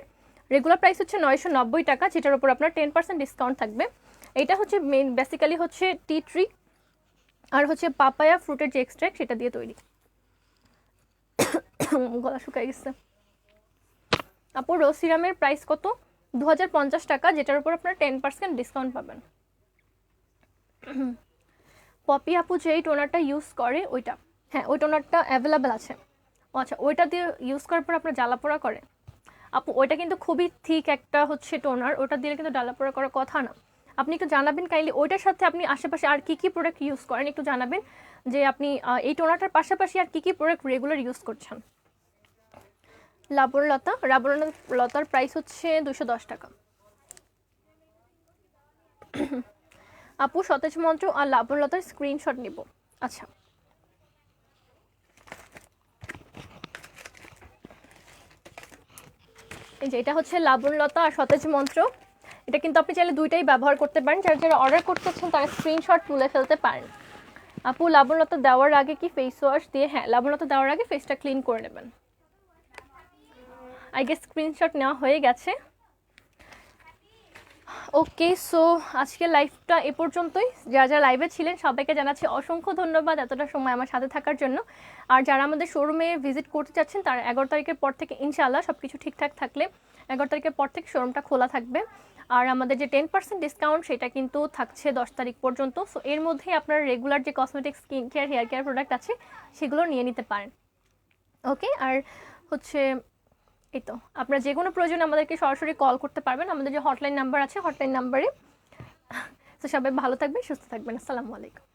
রেগুলার প্রাইস হচ্ছে 990 টাকা, যেটার উপর আপনার 10% ডিসকাউন্ট থাকবে। এটা হচ্ছে বেসিক্যালি হচ্ছে টি ট্রি আর হচ্ছে পাপায়া ফ্রুটের যে এক্সট্রাক্ট সেটা দিয়ে তৈরি। গলা শুকাই গেছে। আপু রোজ সিরামের প্রাইস কত? 2050 টাকা, যেটার উপর আপনার 10% ডিসকাউন্ট পাবেন। পপি আপু যেই টোনারটা ইউজ করে ওইটা, হ্যাঁ ওই টোনারটা অ্যাভেলেবেল আছে। আচ্ছা, ওইটা দিয়ে ইউজ করার পর আপনার জ্বালাপোড়া করে? আপু ওইটা কিন্তু খুবই থিক একটা হচ্ছে টোনার, ওটা দিলে কিন্তু জ্বালাপোড়া করার কথা না। আপনি একটু জানাবেন কাইন্ডলি ওইটার সাথে আপনি আশেপাশে আর কি কি প্রোডাক্ট ইউজ করেন, একটু জানাবেন যে আপনি এই টোনারটার পাশাপাশি আর কি কি প্রোডাক্ট রেগুলার ইউজ করছেন। রাবণলতার প্রাইস হচ্ছে 210 টাকা। আপু সতেজ মন্ত্র আর লাবণ্যলতার স্ক্রিনশট নিব। আচ্ছা, এই যে এটা হচ্ছে লাবণ্যলতা আর সতেজ মন্ত্র। এটা কিন্তু আপনি চাইলে দুইটাই ব্যবহার করতে পারেন। যারা যারা অর্ডার করতেছেন তারা স্ক্রিনশট তুলে ফেলতে পারেন। আপু লাবণ্যলতা দেওয়ার আগে কি ফেস ওয়াশ দিয়ে? হ্যাঁ, লাবণ্যলতা দেওয়ার আগে ফেসটা ক্লিন করে নেবেন। আই গেস স্ক্রিনশট নেওয়া হয়ে গেছে। ওকে, সো আজকের লাইভটা এ পর্যন্তই। যারা যারা লাইভে ছিলেন সবাইকে জানাচ্ছি অসংখ্য ধন্যবাদ এতটা সময় আমার সাথে থাকার জন্য। আর যারা আমাদের শোরুমে ভিজিট করতে চাচ্ছেন তারা 11 তারিখের পর থেকে ইনশাআল্লাহ সব কিছু ঠিকঠাক থাকলে 11 তারিখের পর থেকে শোরুমটা খোলা থাকবে। আর আমাদের যে 10% ডিসকাউন্ট সেটা কিন্তু থাকছে 10 তারিখ পর্যন্ত। সো এর মধ্যেই আপনার রেগুলার যে cosmetic, skin care, hair care product আছে সেগুলো নিয়ে নিতে পারেন। ওকে, আর হচ্ছে এই তো আপনারা যে কোনো প্রয়োজনে আমাদেরকে সরাসরি কল করতে পারবেন, আমাদের যে হটলাইন নাম্বার আছে হটলাইন নাম্বারে। তো সবাই ভালো থাকবেন, সুস্থ থাকবেন। আসসালামু আলাইকুম।